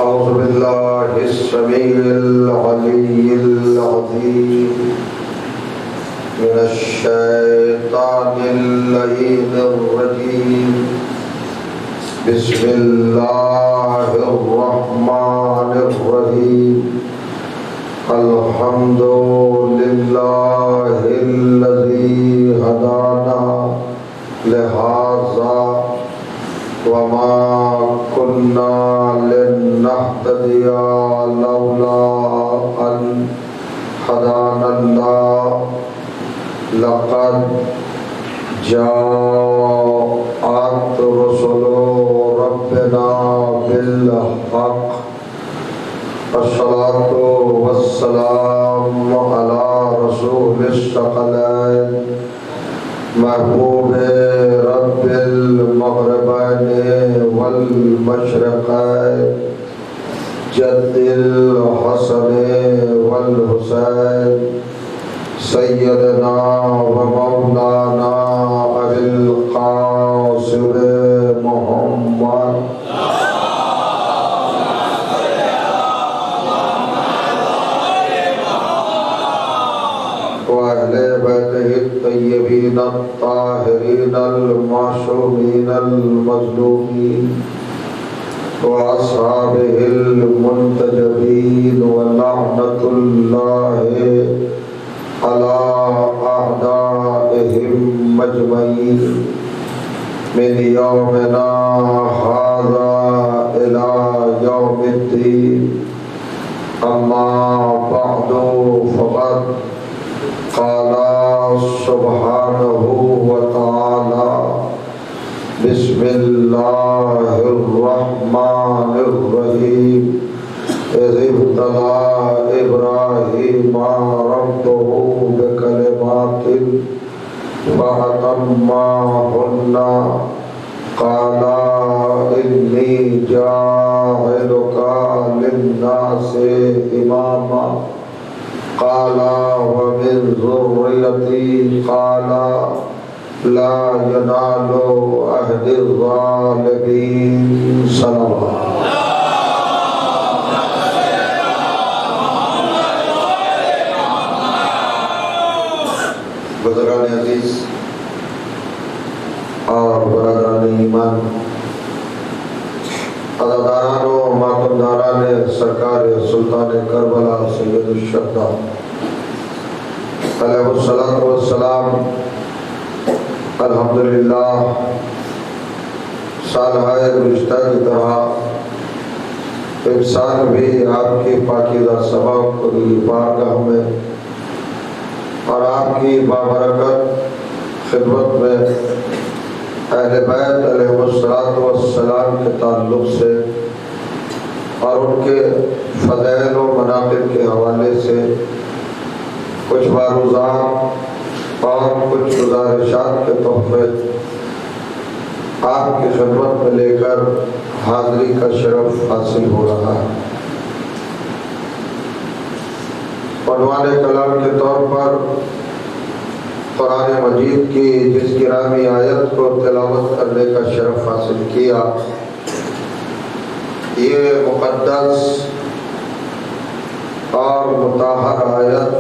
أعوذ بالله السميع العلي العظيم من الشيطان اللعين الرجيم. بسم الله الرحمن الرحيم. الحمد لله الذي هدانا لهذا وما كنا لنهتدي لولا أن هدانا الله. لقد جاءت رسل ربنا بالحق. الصلاة والسلام على رسول الثقلين محبوب رب المغربين والمشرقين جد الحسن والحسين سيدنا ومولانا أبي القاسم محمد وأهل بيته الطيبين الطاهرين المعصومين المظلومين وأصحابه المنتجبين ولعنة الله على أعدائهم أجمعين من يومنا هذا إلى يوم الدين. أما بعد فقد قال سبحانه وتعالى بسم الله الرحمن الرحيم. إذ ابتلى إبراهيم ربه بكلمات فأتمهن قال إني جاعلك للناس إماما قال ومن ذريتي قال لا ينال عهد الظالمين. صلى الله بزرگان عزیز اور برادران ایمان، عزاداران و ماتمداران سرکار سلطان کربلا سید الشہداء علیہ الصلوۃ والسلام، الحمدللہ سالہ گزشتہ کی طرح انسان بھی آپ کی پاکیزہ سبب کی بارگاہ میں اور آپ کی بابرکت خدمت میں اہل بیت علیہ السلام کے تعلق سے اور ان کے فضائل و مناقب کے حوالے سے کچھ معروضات اور کچھ گزارشات کے تحفے آپ کی خدمت میں لے کر حاضری کا شرف حاصل ہو رہا ہے۔ عنوان کلام کے طور پر قرآن مجید کی جس گرامی آیت کو تلاوت کرنے کا شرف حاصل کیا، یہ مقدس اور مطہر آیت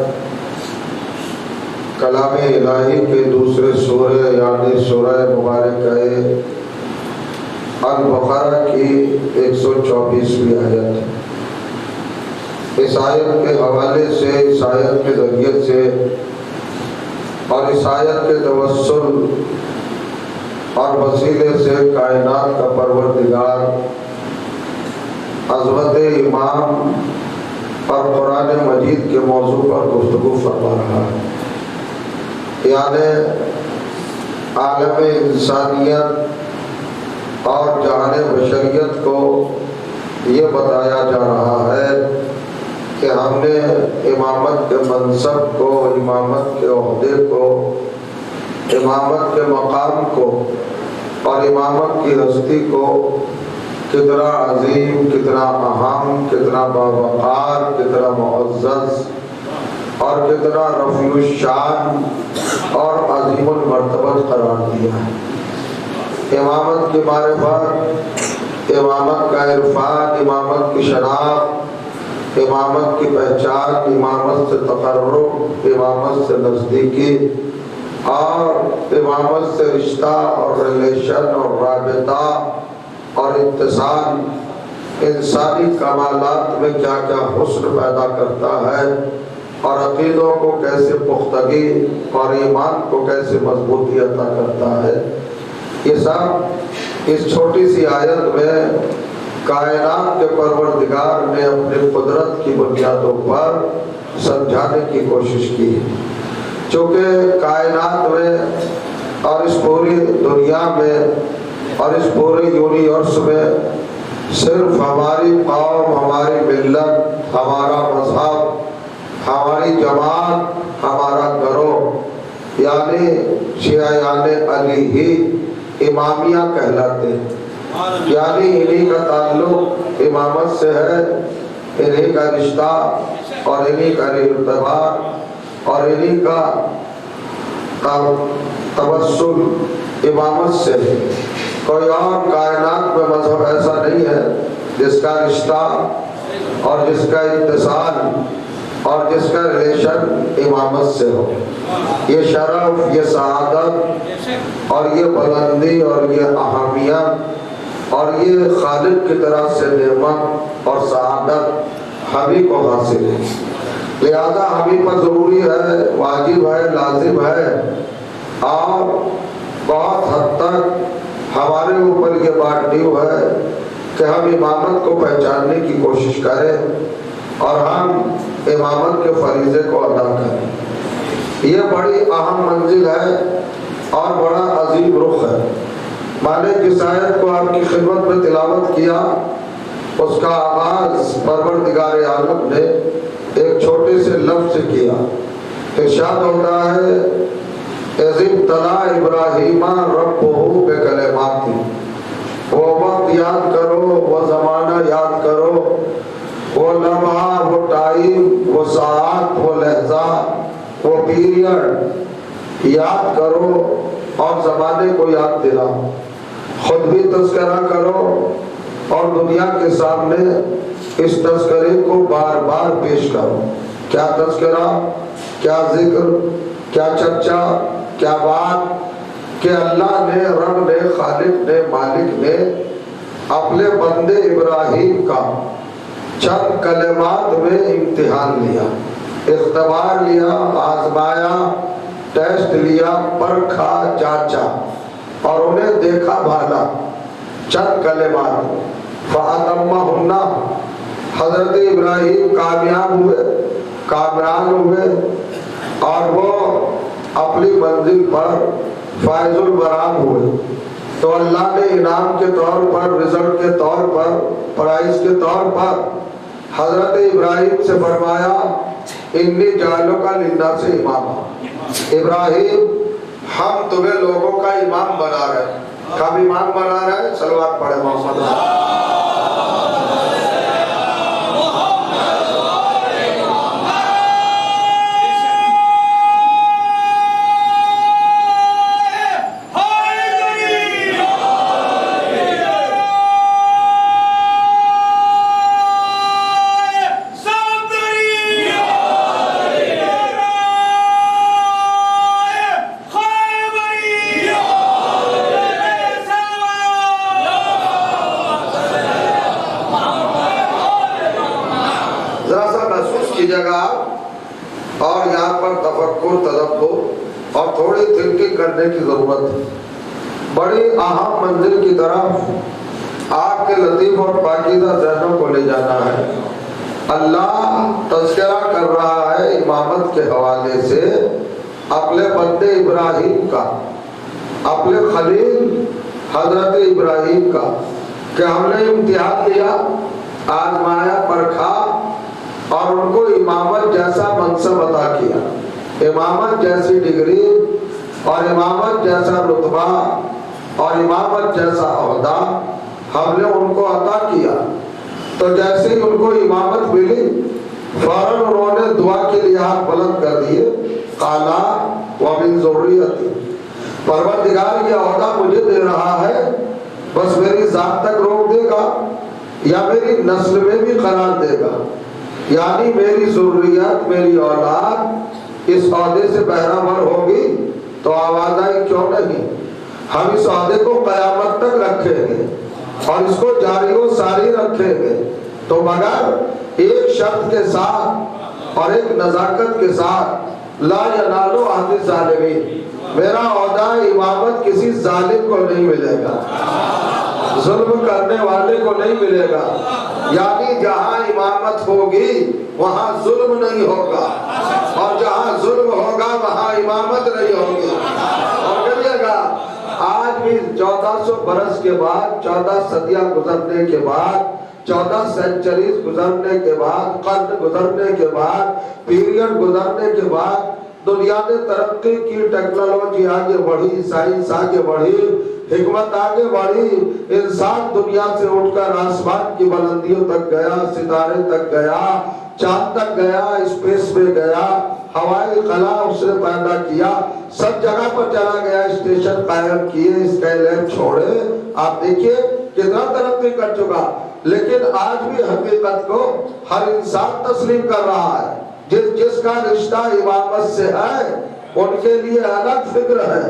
کلام الہی کے دوسرے سورہ یعنی سورہ مبارکہ البقرہ کی 124ویں آیت ہے۔ اس آیت کے حوالے سے، اس آیت کے ذریعے سے اور اس آیت کے توسل اور وسیلے سے کائنات کا پروردگار عظمت امام اور قرآن مجید کے موضوع پر گفتگو فرما رہا ہے، یعنی عالم انسانیت اور جہان بشریت کو یہ بتایا جا رہا ہے کہ ہم نے امامت کے منصب کو، امامت کے عہدے کو، امامت کے مقام کو اور امامت کی ہستی کو کتنا عظیم، کتنا اہم، کتنا باوقار، کتنا معزز اور کتنا رفیع الشان اور عظیم المرتبت قرار دیا ہے۔ امامت کی معرفت، امامت کا عرفان، امامت کی شناخت، امامت کی پہچان، امامت سے تقرب، امامت سے نزدیکی اور امامت سے رشتہ اور ریلیشن اور رابطہ اور اتصال، انسانی کمالات میں کیا کیا حسن پیدا کرتا ہے اور عقیدوں کو کیسے پختگی اور ایمان کو کیسے مضبوطی عطا کرتا ہے، یہ سب اس چھوٹی سی آیت میں کائنات کے پروردگار نے اپنی قدرت کی بنیادوں پر سمجھانے کی کوشش کی ہے۔ چونکہ کائنات میں اور اس پوری دنیا میں اور اس پورے یونیورس میں صرف ہماری قوم، ہماری ملت، ہمارا مذہب، ہماری جماعت، ہمارا گروہ یعنی شیعیان علی ہی امامیہ کہلاتے ہیں، یعنی انہی کا تعلق امامت سے ہے، انہی کا رشتہ اور انہی کا ارتباط اور انہی کا توسل امامت سے ہے۔ کوئی اور کائنات میں مذہب ایسا نہیں ہے جس کا رشتہ اور جس کا اتصال اور جس کا ریلیشن امامت سے ہو۔ یہ شرف، یہ سعادت اور یہ بلندی اور یہ اہمیت اور یہ خالق کی طرف سے نعمت اور سعادت ہمیں کو حاصل ہے، لہذا ہمیں پر ضروری ہے، واجب ہے، لازم ہے اور بہت حد تک ہمارے اوپر یہ بات ڈیو ہے کہ ہم امامت کو پہچاننے کی کوشش کریں اور ہم امامت کے فریضے کو ادا کریں۔ یہ بڑی اہم منزل ہے اور بڑا عظیم رخ ہے۔ میں نے جس آیت کو آپ کی خدمت میں تلاوت کیا اس کا آغاز پروردگار عالم نے ایک چھوٹے سے لفظ سے کیا۔ ارشاد ہوتا ہے اذ ابتلی ابراہیم ربہ بکلمات، وہ وقت یاد کرو، وہ زمانہ یاد کرو، وہ لمحہ، وہ ٹائم، وہ ساعت، وہ لحظہ، وہ پیریڈ یاد کرو اور زمانے کو یاد دلاؤ، خود بھی تذکرہ کرو اور دنیا کے سامنے اس تذکرے کو بار بار پیش کرو۔ کیا تذکرہ، کیا ذکر، کیا چرچا، کیا بات کہ اللہ نے، رب نے، خالق نے، مالک نے اپنے بندے ابراہیم کا چند کلمات میں امتحان لیا، اختبار لیا، آزمایا، ٹیسٹ لیا، پرکھا، جانچا اور انہیں دیکھا بھالا چند کلمات فَأَتَمَّهُنَّ، حضرت ابراہیم کامیاب ہوئے، کامران ہوئے اور وہ اپنی منزل پر فائز البرام ہوئے۔ تو اللہ نے انعام کے طور پر، رزلٹ کے طور پر، پرائز کے طور پر حضرت ابراہیم سے فرمایا انی جعلک للناس اماما، ابراہیم ہم تمہیں لوگوں کا امام بنا رہے ہیں۔ کب امام بنا رہے ہیں؟ صلوات پڑھے محمد۔ اور یہاں پر تفکر، تدبر اور تھوڑی تھنکنگ کرنے کی ضرورت ہے۔ بڑی اہم منزل کی طرف آپ کے لطیف اور پاکیزہ ذہنوں کو لے جانا ہے۔ اللہ تذکرہ کر رہا ہے امامت کے حوالے سے اپنے بندے ابراہیم کا، اپنے خلیل حضرت ابراہیم کا کہ ہم نے امتحان لیا، آزمایا، پرکھا اور ان کو امامت جیسا منصب عطا کیا، امامت جیسی ڈگری اور امامت جیسا رتبہ اور امامت جیسا عہدہ ہم نے ان کو عطا کیا۔ تو جیسے ہی ان کو امامت ملی فوراً انہوں نے دعا کے لیے ہاتھ بلند کر دیے، قالا ومن ذریتی، پروردگار یہ عہدہ مجھے دے رہا ہے، بس میری ذات تک روک دے گا یا میری نسل میں بھی قرار دے گا، یعنی میری ذریت، میری اولاد اس عہدے سے بہرہ ہوگی تو آواز آئی کیوں نہیں، ہم اس عہدے کو قیامت تک رکھیں گے اور اس کو جاری و ساری رکھیں گے، تو مگر ایک شرط کے ساتھ اور ایک نزاکت کے ساتھ، لا ینال عہد الظالمین، میرا عہدہ امامت کسی ظالم کو نہیں ملے گا، ظلم کرنے والے کو نہیں ملے گا، یعنی جہاں امامت ہوگی وہاں ظلم نہیں ہوگا، اور جہاں ظلم ہوگا وہاں امامت نہیں ہوگی۔ اور کہیے گا آج بھی 1400 برس کے بعد، 14 صدیاں گزرنے کے بعد، 14 سینچریز گزرنے کے بعد، قرن گزرنے کے بعد، پیریڈ گزرنے کے بعد، دنیا نے ترقی کی، ٹیکنالوجی آگے بڑھی، سائنس آگے بڑھی، حکمت آگے بڑھی، انسان دنیا سے اٹھ کر آسمان کی بلندیوں تک گیا، ستارے تک گیا، چاند تک گیا، اسپیس میں گیا، ہوائی خلا اس نے پیدا کیا، سب جگہ پر چلا گیا، اسٹیشن قائم کیے، اسکائے چھوڑے، آپ دیکھیے کتنا ترقی کر چکا، لیکن آج بھی حقیقت کو ہر انسان تسلیم کر رہا ہے۔ جس کا رشتہ امامت سے ہے ان کے لیے الگ فکر ہے،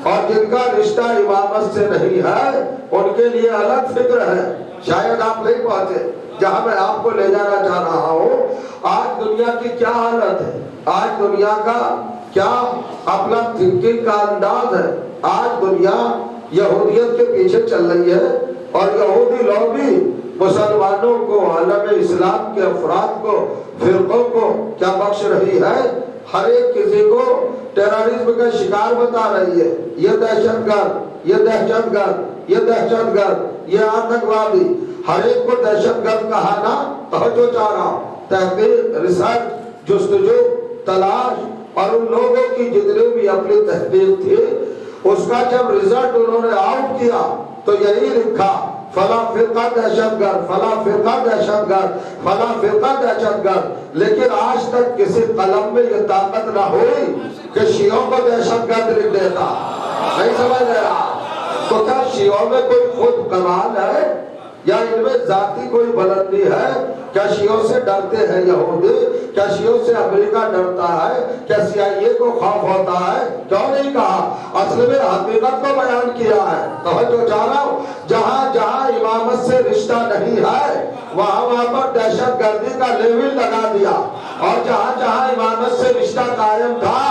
اور جن کا رشتہ امامت سے نہیں ہے ان کے لیے الگ فکر ہے۔ شاید آپ نہیں پہنچے جہاں میں آپ کو لے جانا چاہ رہا ہوں۔ آج دنیا کی کیا حالت ہے، آج دنیا کا کیا اپنا تھنکنگ کا انداز ہے، آج دنیا یہودیت کے پیچھے چل رہی ہے، اور یہودی لوگ بھی مسلمانوں کو، عالم اسلام کے افراد کو، فرقوں کو کیا بخش رہی ہے، ہر ایک کسی کو ٹیررزم کا شکار بتا رہی ہے، یہ دہشت گرد، یہ دہشت گرد، یہ دہشت گرد، یہ آتنکوادی، ہر ایک کو دہشت گرد کہا نا، توجہ چاہ رہا ہوں۔ تحقیق، ریسرچ، جستجو، تلاش، اور ان لوگوں کی جتنے بھی اپنی تحقیق تھی، اس کا جب رزلٹ انہوں نے آؤٹ کیا تو یہی لکھا فلاں فرقہ دہشت گرد، فلاں فرقہ دہشت گرد، فلاں فرقہ دہشت گرد، لیکن آج تک کسی قلم میں یہ طاقت نہ ہوئی کہ شیعوں کو دہشت گرد لکھ دیتا۔ نہیں سمجھ رہا؟ تو کیا شیعوں میں کوئی خود کمال ہے یا ان میں ذاتی کوئی بلندی ہے؟ کیا شیعوں سے ڈرتے ہیں یہودی؟ کیا شیعوں سے امریکہ ڈرتا ہے؟ کیا CIA کو خوف ہوتا ہے؟ کیوں نہیں کہا؟ اصل میں حقیقت کو بیان کیا ہے۔ توجہ چاہ رہا ہوں، جہاں جہاں امامت سے رشتہ نہیں ہے وہاں پر دہشت گردی کا لیول لگا دیا، اور جہاں جہاں امامت سے رشتہ قائم تھا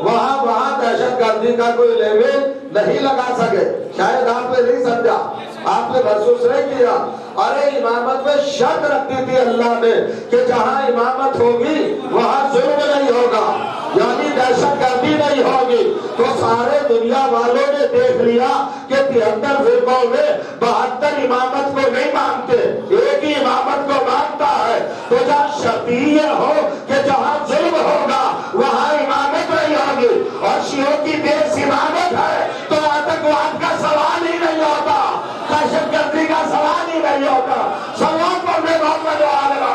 وہاں دہشت گردی کا کوئی لیول نہیں لگا سکے۔ شاید آپ نے نہیں سمجھا، آپ نے محسوس نہیں کیا۔ ارے امامت میں شرط رکھی تھی اللہ نے کہ جہاں امامت ہوگی وہاں ظلم نہیں ہوگا، یعنی دہشت گردی نہیں ہوگی۔ تو سارے دنیا والوں نے دیکھ لیا کہ 73 فرقوں میں 72 امامت کو نہیں مانتے، ایک ہی امامت کو مانتا ہے۔ تو جہاں شرط یہ ہو کہ جہاں ظلم ہوگا وہاں امامت نہیں ہوگی، اور شیعوں کی بیس امامت ہے تو آتنکواد کا سوال ہی نہیں ہوتا، دہشت گردی کا سوال ہی نہیں ہوتا۔ سوال پڑھنے محمد و آل محمد۔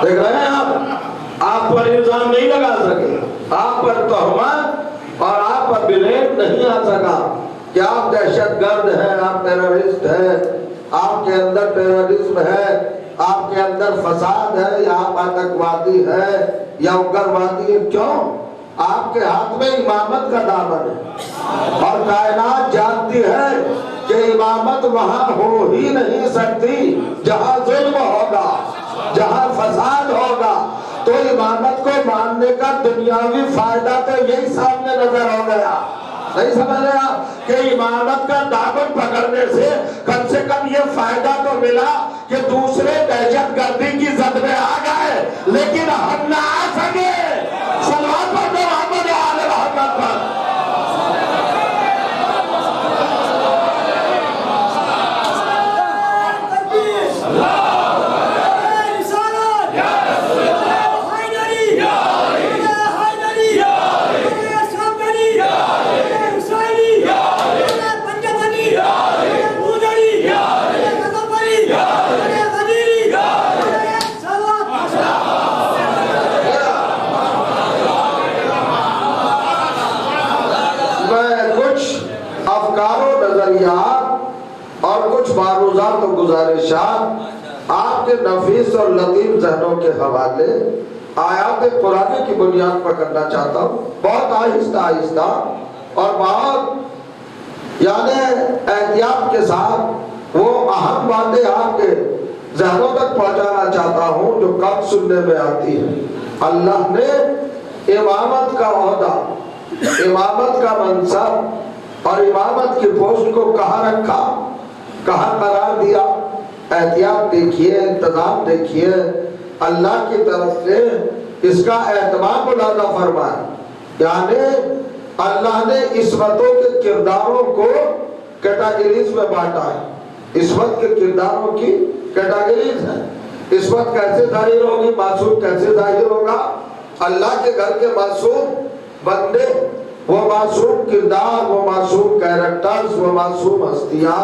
دیکھ رہے ہیں آپ پر الزام نہیں لگا سکے، آپ پر تہمت اور آپ پر بلیم نہیں آ سکا کہ آپ دہشت گرد ہیں، آپ ٹیررسٹ ہیں، آپ کے اندر ٹیررزم ہے، آپ کے اندر فساد ہے، یا آپ آتنکوادی ہیں یا اگروادی ہیں۔ کیوں؟ آپ کے ہاتھ میں امامت کا دامن ہے، اور کائنات جانتی ہے کہ امامت وہاں ہو ہی نہیں سکتی جہاں ظلم ہوگا، جہاں فساد ہوگا۔ تو امامت کو ماننے کا دنیاوی فائدہ تو یہی سامنے نظر ہو گیا۔ نہیں سمجھ رہے آپ کہ امامت کا دامن پکڑنے سے کم یہ فائدہ تو ملا کہ دوسرے دہشت گردی کی زد میں آ گئے لیکن ہم نہ آ سکے۔ صلوات پڑھو محمد و آل محمد پر۔ اور کچھ معروضات و گزارشات آپ کے نفیس اور لطیف ذہنوں کے حوالے آیات قرآن کی بنیاد پر کرنا چاہتا ہوں، بہت آہستہ آہستہ اور بہت یعنی احتیاط کے ساتھ وہ اہم باتیں آپ کے ذہنوں تک پہنچانا چاہتا ہوں جو کم سننے میں آتی ہے۔ اللہ نے امامت کا عہدہ، امامت کا منصب اور امامت کی پوسٹ کو کہاں رکھا، کہاں قرار دیا، احتیاط دیکھیے، انتظام دیکھیے۔ اللہ کی طرف سے اس کا اہتمام ملاحظہ فرمایا، یعنی اللہ نے عصمتوں کے کرداروں کو کیٹاگریز میں بانٹا ہے۔ عصمت کے کرداروں کی کیٹاگریز ہے۔ عصمت کیسے ظاہر ہوگی، معصوم کیسے ظاہر ہوگا؟ اللہ کے گھر کے معصوم بندے، وہ معصوم کردار، وہ معصوم کیریکٹرز، وہ معصوم ہستیاں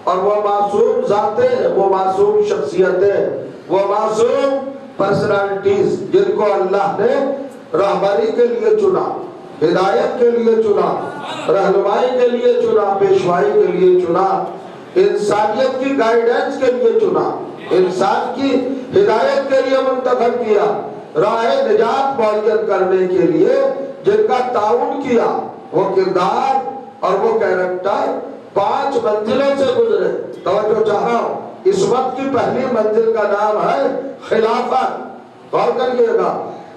اور وہ معصوم ذاتیں، وہ معصوم شخصیتیں، وہ معصوم پرسنالٹیز جن کو اللہ نے رہبری کے لیے چنا، ہدایت کے لیے چنا، رہنمائی کے لیے چنا، پیشوائی کے لیے چنا، انسانیت کی گائیڈنس کے لیے چنا، انسان کی ہدایت کے لیے منتخب کیا، راہ نجات معین کرنے کے لیے جن کا تعاون کیا۔ وہ کردار اور وہ کیریکٹر 5 منزلوں سے گزرے۔ توجہ چاہ رہا ہوں، عصمت کی پہلی منزل کا نام ہے خلافت، غور کریے گا۔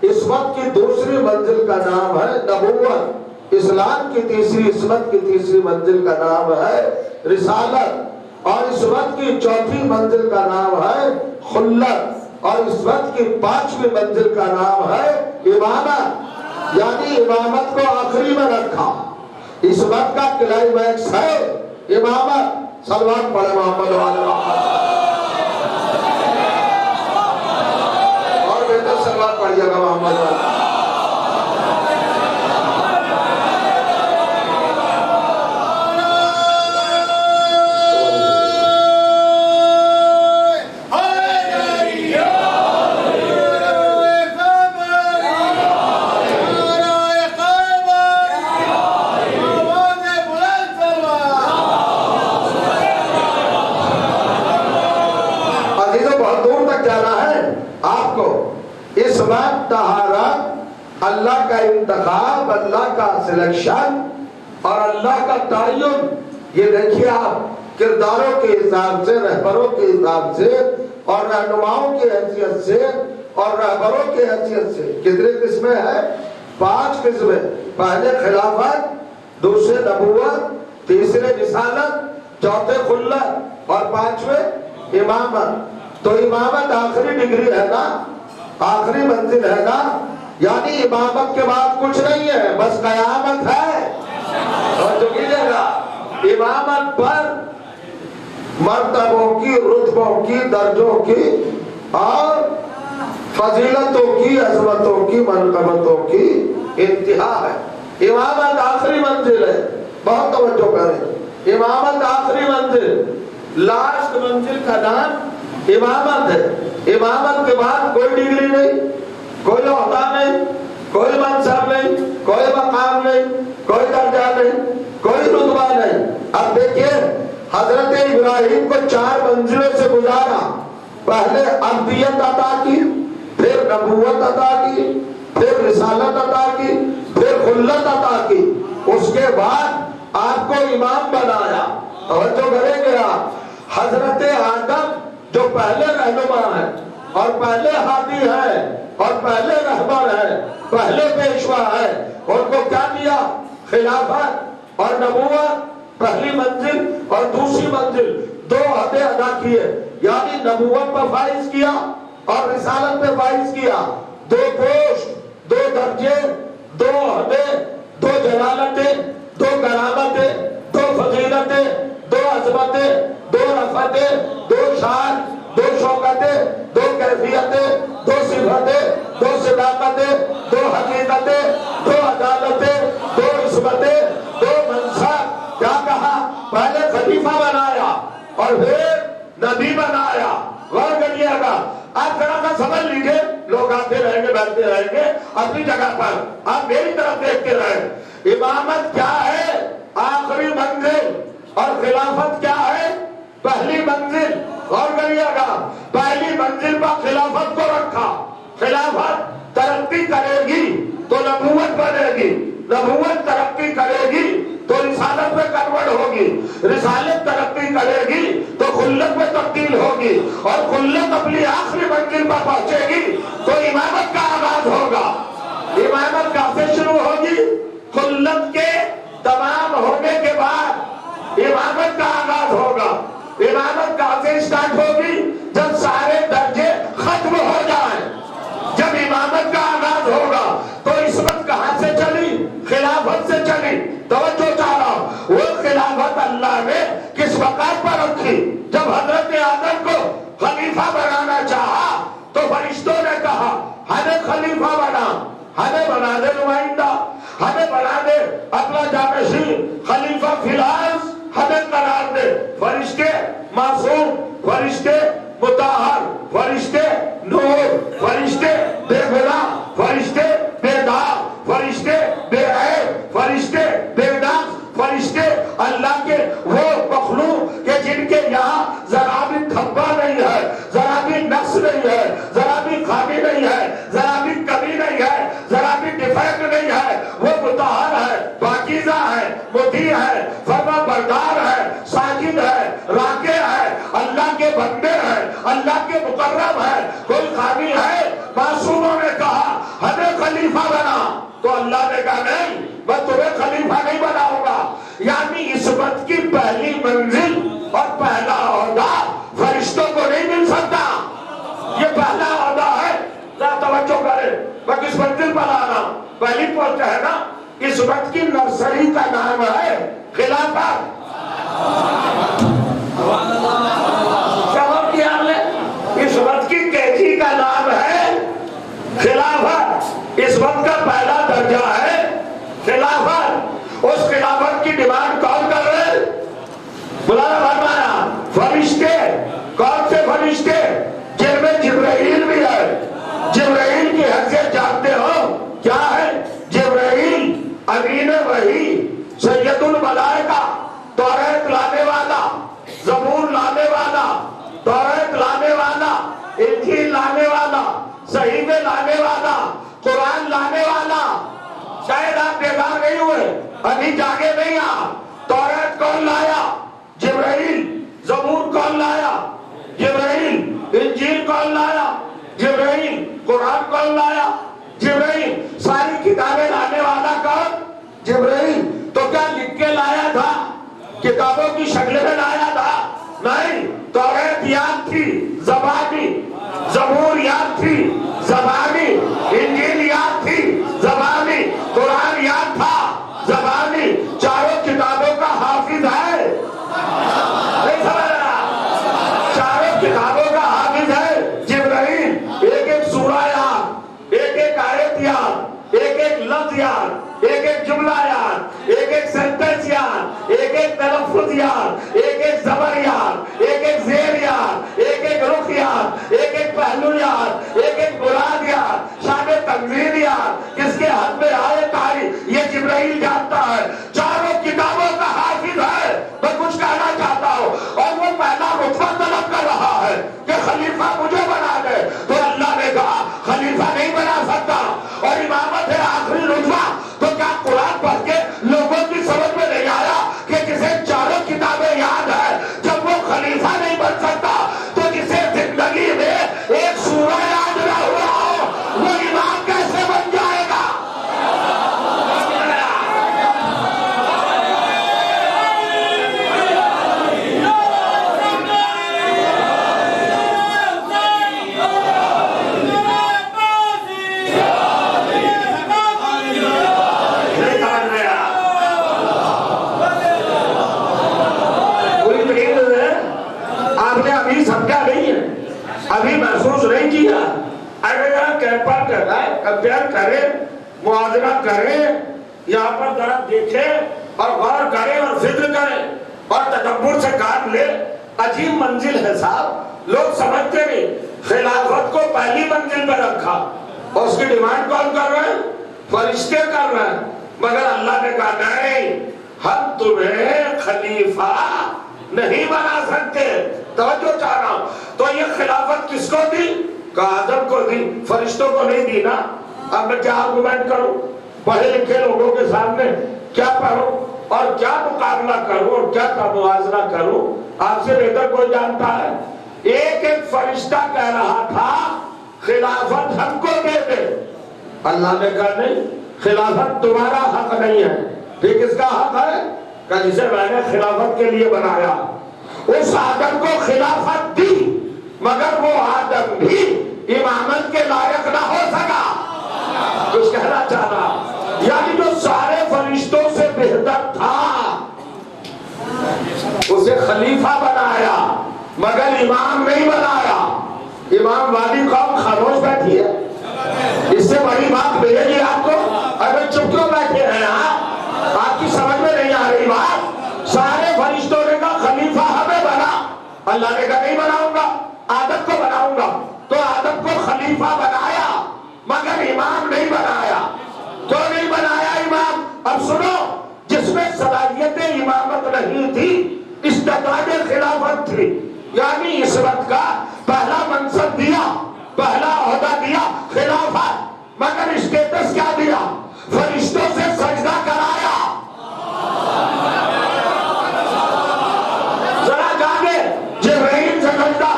عصمت کی دوسری منزل کا نام ہے نبوت۔ اسلام کی تیسری، عصمت کی تیسری منزل کا نام ہے رسالت، اور عصمت کی چوتھی منزل کا نام ہے خلت، اور عصمت کی 5ویں منزل کا نام ہے امامت، یعنی امامت کو آخری میں رکھا۔ عصمت کا کلائمیکس ہے امامت۔ صلوات پڑھے محمد وعلی محمد، اور بہتر صلوات پڑھیے گا محمد وعلی۔ اللہ کا انتخاب، اللہ کا سلیکشن اور اللہ کا تعین، یہ دیکھیے آپ کرداروں کے حساب سے، رہبروں کے حساب سے اور رہنماؤں کی حیثیت سے اور رہبروں کی حیثیت سے کتنے قسمیں ہیں؟ 5 قسمیں۔ پہلے خلافت، دوسرے نبوت، تیسرے رسالت، چوتھے خلت اور 5ویں امامت۔ تو امامت آخری ڈگری ہے نا، آخری منزل ہے نا، یعنی امامت کے بعد کچھ نہیں ہے، بس قیامت ہے۔ اور جو کیجئے گا امامت پر مرتبوں کی، رتبوں کی، درجوں کی اور فضیلتوں کی، عظمتوں کی، منقبتوں کی انتہا ہے۔ امامت آخری منزل ہے، بہت توجہ کریں۔ امامت آخری منزل، لاسٹ منزل کا نام امامت ہے۔ امامت کے بعد کوئی ڈگری نہیں، کوئی عہدہ نہیں، کوئی منصب نہیں، کوئی مقام نہیں، کوئی درجہ نہیں، کوئی رتبہ نہیں۔ اب دیکھیے حضرت ابراہیم کو 4 منزلوں سے گزارا۔ پہلے عبدیت عطا کی، پھر نبوت عطا کی، پھر رسالت عطا کی، پھر خلت عطا کی، اس کے بعد آپ کو امام بنایا۔ توجہ کریں گے آپ، حضرت آدم جو پہلے رہنما ہے اور پہلے ہادی ہے اور پہلے رہبر ہے، پہلے پیشوا ہے، ان کو کیا دیا؟ خلافت اور نبوت، پہلی منزل اور دوسری منزل، 2 عہدے ادا کیے، یعنی نبوت پر فائز کیا اور رسالت پہ فائز کیا۔ 2 پوسٹ، 2 درجے، 2 عہدے، 2 جلالتیں، 2 کرامتیں، 2 فضیلتیں، 2 عظمتیں، 2 رفعتیں، 2 شان، 2 شوکتیں، 2 کیفیتیں، 2 صفتیں، 2 صداقتیں، 2 حقیقتیں، 2 عدالتیں، 2 عصمتیں، 2 منصب۔ کیا کہا؟ پہلے خلیفہ بنایا اور پھر نبی بنایا۔ غور کریے گا، آپ ذرا کا سمجھ لیجئے، لوگ آتے رہیں گے، بیٹھتے رہیں گے اپنی جگہ پر، آپ میری طرف دیکھتے رہیں۔ امامت کیا ہے؟ آخری منزل، اور خلافت کیا ہے؟ پہلی منزل، غور کریے گا، پہلی منزل پر خلافت کو رکھا۔ خلافت ترقی کرے گی تو نبوت بنے گی، نبوت ترقی کرے گی تو رسالت میں کنورٹ ہوگی، رسالت ترقی کرے گی تو خلت میں تبدیل ہوگی، اور خلت اپنی آخری منزل پر پہنچے گی تو امامت کا آغاز ہوگا۔ امامت کہاں سے شروع ہوگی؟ خلت کے تمام ہونے کے بعد امامت کا آغاز ہوگا۔ امامت کہاں سے اسٹارٹ ہوگی؟ جب سارے درجے ختم ہو جائیں، جب امامت کا آغاز ہوگا تو عصمت کہاں سے چلی؟ خلافت سے چلی۔ توجہ چاہ رہا ہوں، وہ خلافت اللہ نے کس وقت پر رکھی؟ جب حضرت آدم کو خلیفہ بنانا چاہا تو فرشتوں نے کہا ہمیں خلیفہ بنا، ہمیں بنا دے نمائندہ، ہمیں بنا دے اپنا جانشین، خلیفہ فی الارض ہمیں قرار دے۔ فرشتے معصوم، فرشتے مطہر، فرشتے نور، فرشتے بے گناہ، فرشتے بے داغ، فرشتے بے عیب، فرشتے بے نقص، فرشتے اللہ کے وہ مخلوق کہ جن کے یہاں ذرا بھی دھبا نہیں ہے، ذرا بھی نقص نہیں ہے، ذرا بھی خامی نہیں ہے، ذرا بھی کمی نہیں ہے، ذرا بھی ڈیفیکٹ نہیں ہے، وہ مطہر ہے، پاکیزہ ہے، مطیع ہے، فرما بردار ہے، ساجد ہے، راکع ہے، اللہ کے بندے ہیں، اللہ کے مقرب ہے، کوئی خامی ہے؟ معصوموں نے کہا ہمیں خلیفہ بنا، تو اللہ نے کہا نہیں، میں تمہیں خلیفہ نہیں بناؤں گا۔ یعنی عصمت کی پہلی منزل اور پہلا عہدہ فرشتوں کو نہیں مل سکتا، یہ پہلا عہدہ ہے۔ ذرا توجہ کرے، میں کس منزل پر آ رہا ہوں؟ پہلی پوسٹ ہے نا، عصمت کی نرسری کا نام ہے خلافت۔ جواب دیا نے، عصمت کی کیجی کا نام ہے خلافت۔ عصمت کا پہلا درجہ ہے خلافت۔ اس خلافت کی ڈیمانڈ کون کر رہے؟ مولانا فرمایا فرشتے۔ کون سے فرشتے؟ جن میں جبرائیل بھی ہے۔ جبرائیل کی حیثیت جانتے ہو کیا ہے؟ جبرائیل امین وحی، سید الملائکہ، توریت لانے والا، زبور لانے والا، توریت لانے والا، انجیل لانے والا، صحیفے لانے والا، قرآن لانے والا۔ شاید آپ بیدار نہیں ہوئے، ابھی جاگے نہیں آپ۔ توریت کون لایا؟ جبرائیل۔ زبور کون لایا؟ جبرائیل۔ انجیل کون لایا؟ جبرائیل۔ قرآن کون لایا؟ جبرائیل۔ ساری کتابیں لانے والا کون؟ جبرائیل۔ تو کیا لکھ کے لایا تھا؟ کتابوں کی شکل میں لایا تھا؟ نہیں، توریت یاد تھی زبانی، زبور یاد تھی زبانی، انجیل یاد تھی زبانی، قرآن یاد تھا زبانی۔ چاروں کتابوں کا حافظ ہے، نہیں سمجھ رہا؟ چاروں کتابوں کا حافظ ہے جبرائیل۔ ایک ایک سورہ یاد، ایک ایک آیت یاد، ایک ایک لفظ یاد، ایک ایک جملہ یاد، ایک ایک سینٹنس یاد، ایک ایک تلفظ یاد، ایک ایک زبر یاد، ایک ایک زیر یاد، ایک ایک رخ یاد، ایک ایک پہلو یاد، ایک ایک مراد یاد، شان تنزیل یاد، کس کے حد میں آئے تاری، یہ جبرائیل جانتا ہے۔ چاروں کتابوں کا حافظ ہے۔ میں کچھ کہنا چاہتا ہوں، اور وہ پہلا رتبہ طلب کر رہا ہے کہ خلیفہ مجھے بنا دے، تو اللہ نے کہا خلیفہ نہیں بنا سکتا، اور امامت ہے آخری رتبہ۔ تو کیا قرآن پڑھ کے لوگوں کی سمجھ میں نہیں آیا کہ جسے چاروں کتابیں یاد ہے، جب وہ خلیفہ نہیں بن سکتا تو جسے زندگی میں ایک سورہ یاد نہ ہوا ہو وہ امام کیسے بن جائے گا؟ ابھی محسوس نہیں کیا؟ اگر یہاں کیمپر کرائے، کمپیئر کرے، موازنہ کرے، یہاں پر ذرا دیکھے اور غور کرے اور فکر کرے اور تدبر سے کام لے، عجیب منزل ہے صاحب۔ لوگ سمجھتے نہیں، خلافت کو پہلی منزل پہ رکھا اور اس کی ڈیمانڈ کون کر رہے ہیں؟ فرشتے کر رہے ہیں، مگر اللہ نے کہا نہیں، ہم تمہیں خلیفہ نہیں بنا سکتے. توجہ چاہ رہا ہوں. تو یہ خلافت کس کو دی؟ کہا آدم کو دی، فرشتوں کو نہیں دی نا. اب میں کیا آرگومنٹ کروں؟ پڑھے لکھے لوگوں کے سامنے کیا پڑھوں اور کیا مقابلہ کروں اور کیا موازنہ کروں؟ آپ سے بہتر کوئی جانتا ہے. ایک ایک فرشتہ کہہ رہا تھا خلافت ہم کو دے دے. اللہ نے کہا نہیں، خلافت تمہارا حق نہیں ہے. پھر کس کا حق ہے؟ کہ جسے میں نے خلافت کے لیے بنایا. اس آدم کو خلافت دی مگر وہ آدم بھی امامت کے لائق نہ ہو سکا. کچھ کہنا چاہ رہا، یعنی جو سارے فرشتوں سے بہتر تھا اسے خلیفہ بنایا مگر امام نہیں بنایا. امام والی قوم خاموش بیٹھی ہے. اس سے بڑی بات ملے گی آپ کو؟ اگر چپ کیوں بیٹھے ہیں آپ کی سمجھ میں نہیں آ رہی بات؟ سارے فرشتوں نے کہا خلیفہ ہمیں بنا. اللہ نے کہا نہیں بناؤں گا، آدم کو بناؤں گا. تو آدم کو خلیفہ بنایا مگر امام نہیں بنایا. کیوں نہیں بنایا امام؟ اب سنو، جس میں صلاحیت امامت نہیں تھی استطاعت خلافت تھی. یعنی اس وقت کا پہلا منصب دیا، پہلا عہدہ دیا خلافت، مگر اسٹیٹس کیا دیا؟ فرشتوں سے سجدہ کرایا. ذرا جاگے، جبرائیل سے سجدہ،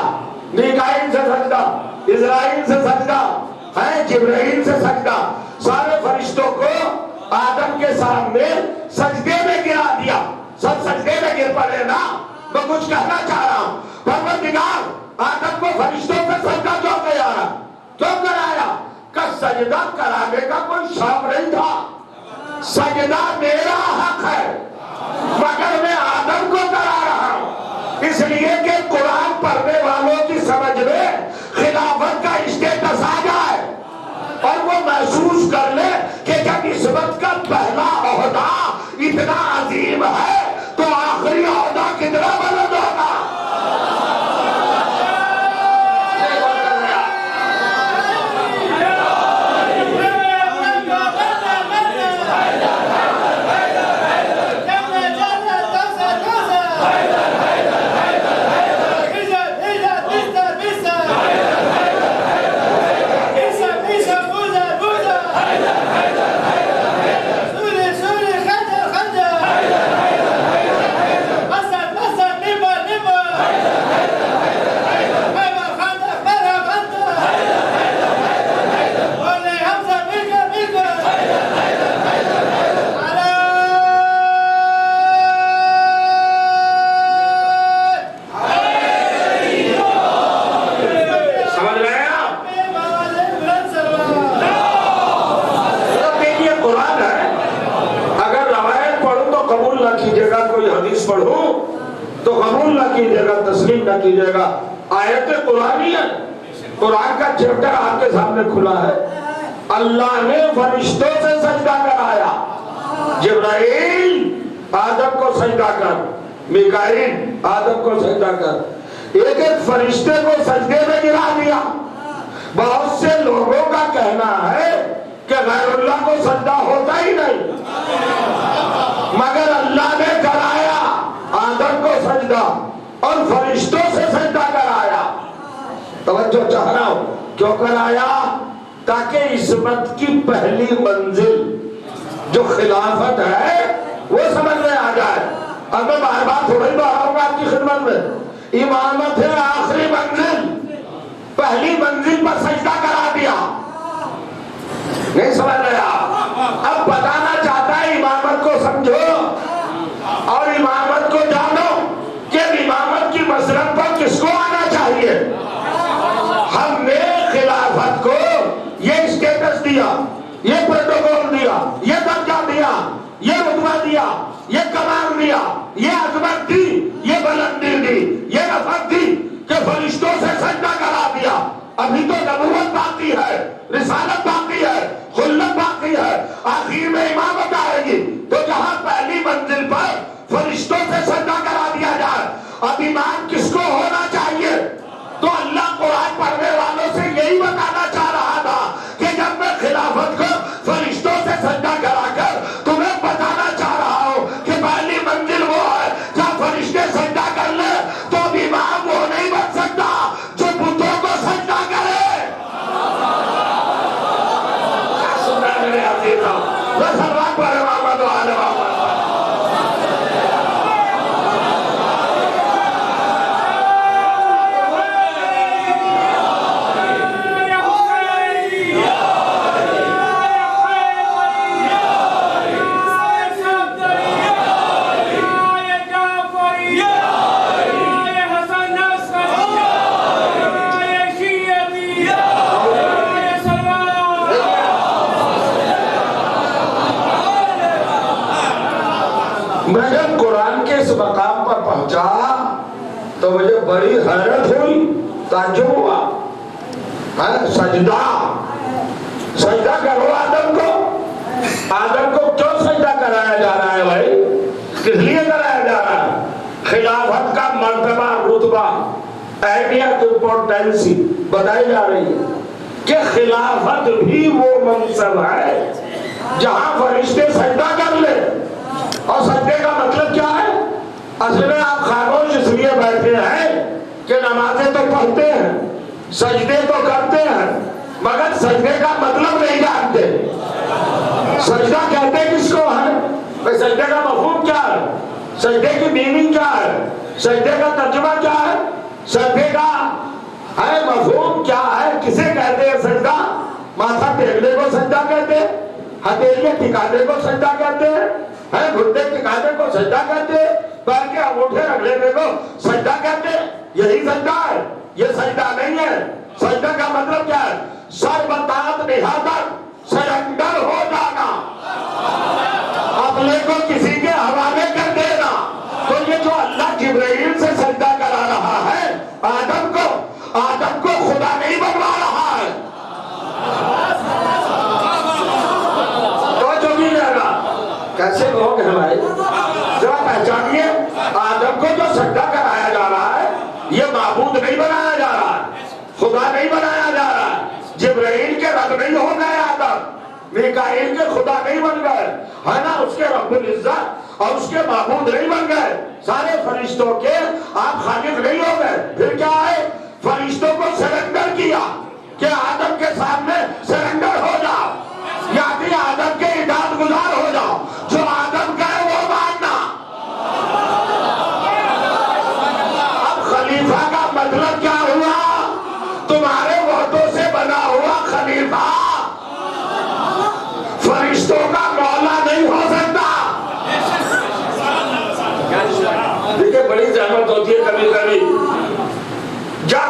میکائیل سے سجدہ، اسرائیل سے سجدہ ہے، جبرائیل سے سجدہ. سارے فرشتوں کو آدم کے سامنے سجدے میں گرا دیا. سب سجدے میں گر پڑے نا. میں کچھ کہنا چاہ رہا ہوں، پروردگار آدم کو فرشتوں سے سجدہ کیوں کرایا؟ کیوں کرایا؟ کہ سجدہ کرانے کا کوئی شوق نہیں تھا. سجدہ میرا حق ہے مگر میں آدم کو کرا رہا ہوں، اس لیے کہ قرآن پڑھنے والوں کی سمجھ میں خلافت کا اسٹیٹس آ جائے اور وہ محسوس کر لے کہ جب اس وقت کا پہلا عہدہ اتنا عظیم ہے تو آخری عہدہ کتنا بلند ہوگا. کیجئے گا. آیت قرآنی ہے، قرآن کا چیپٹر آپ کے سامنے کھلا ہے. اللہ نے فرشتوں سے سجدہ کرایا. جبرائیل آدم کو سجدہ کر، میکائیل آدم کو سجدہ کر. ایک ایک فرشتے کو سجدے میں گرا دیا. بہت سے لوگوں کا کہنا ہے کہ غیر اللہ کو سجدہ ہوتا ہی نہیں، مگر اللہ نے کرایا آدم کو سجدہ اور فرشتوں سے سجدہ کرایا. توجہ چاہ رہا ہوں، کیوں کرایا؟ تاکہ عصمت کی پہلی منزل جو خلافت ہے وہ سمجھ میں آ جائے. اب میں بار بار تھوڑا ہی بڑھاؤں گا آپ کی خدمت میں. امامت ہے آخری منزل، پہلی منزل پر سجدہ کرا دیا. نہیں سمجھ رہے آپ؟ اب بتانا چاہتا ہے امامت کو سمجھو اور امامت کو جانو کہ امامت کی مسرت پر کس کو آنا چاہیے. ہم نے خلافت کو یہ اسٹیٹس دیا، یہ پروٹوکول دیا، یہ درجہ دیا، یہ رتبہ دیا، یہ کمال دیا، یہ عظمت دی، یہ بلندی دی، یہ رفعت دی کہ فرشتوں سے سجدہ کرا دیا. ابھی تو نبوت باقی ہے، رسالت باقی ہے، خلت باقی ہے. آخر میں امامت آئے گی تو جہاں پہلی منزل پر فرشتوں سے سجدہ کرا دیا جائے. اب ایمان کس کو ہونا چاہیے؟ تو اللہ قرآن پڑھنے والوں سے یہی بتانا چاہ رہا تھا کہ جب میں خلافت کو فرشتوں سے سجدہ کرا کر تمہیں بتانا چاہ رہا ہوں کہ پہلی منزل وہ ہے جہاں فرشتے سجدہ کر میں جب قرآن کے اس مقام پر پہنچا تو مجھے بڑی حیرت ہوئی، تعجب ہوا۔ سجدہ کرو آدم کو۔ آدم کو کیوں سجدہ کرایا جا رہا ہے بھائی؟ کس لیے کرایا جا رہا ہے؟ خلافت کا مرتبہ، رتبہ، اہمیت، امپورٹنسی بتائی جا رہی ہے کہ خلافت بھی وہ منصب ہے جہاں فرشتے سجدہ کر لے۔ اور سجدے کا مطلب کیا ہے؟ اصل میں آپ خاموش اس لیے بیٹھے ہیں کہ نمازیں تو پڑھتے ہیں، سجدے تو کرتے ہیں، مگر سجدے کا مطلب نہیں جانتے۔ سجدہ کہتے کس کو ہے؟ سجدے کا مفہوم کیا ہے؟ سجدے کی میننگ کیا ہے؟ سجدے کا ترجمہ کیا ہے؟ سجدے کا مفہوم کیا ہے؟ کسے کہتے ہیں سجدہ؟ ماتھا ٹیکنے کو سجدہ کہتے ہیں، ہتھیلیاں ٹکانے کو سجدہ کہتے ہیں، گھٹنے ٹکانے کو سجدہ کہتے ہیں، پیر کے انگوٹھے رکھ لینے کو سجدہ کہتے ہیں۔ یہی سجدہ ہے، یہ سجدہ نہیں ہے۔ سجدہ کا مطلب کیا ہے؟ سر بتات نہادر، سرنڈر ہو جانا، اپنے کو کسی کے حوالے کر دینا۔ تو یہ جو اللہ جبرائیل سے سجدہ کرا رہا ہے آدم کو خدا نہیں بنوا رہا ہے۔ تو جو بھی لگا کیسے لوگ ہیں بھائی، ذرا پہچانیے، آدم کو جو سجدہ کرایا جا رہا ہے یہ معبود نہیں بنایا جا رہا ہے، خدا نہیں بنایا جا رہا ہے۔ جبرائیل کے رب نہیں ہو گئے آدم، میکائیل کے خدا نہیں بن گئے، ہے نا، اس کے رب العزت اور اس کے معبود نہیں بن گئے۔ سارے فرشتوں کے آپ خالق نہیں ہو گئے۔ پھر کیا ہے؟ فرشتوں کو سرنڈر کیا کہ آدم کے سامنے سرنڈر ہو جاؤ، یعنی آدم کے اطاعت گزار ہو جاؤ، جو آدم کا ہے وہ ماننا۔ اب خلیفہ کا مطلب کیا ہوا؟ تمہارے وعدوں سے بنا ہوا خلیفہ فرشتوں کا مولا نہیں ہو سکتا۔ دیکھیں بڑی زحمت ہوتی ہے کبھی کبھی جب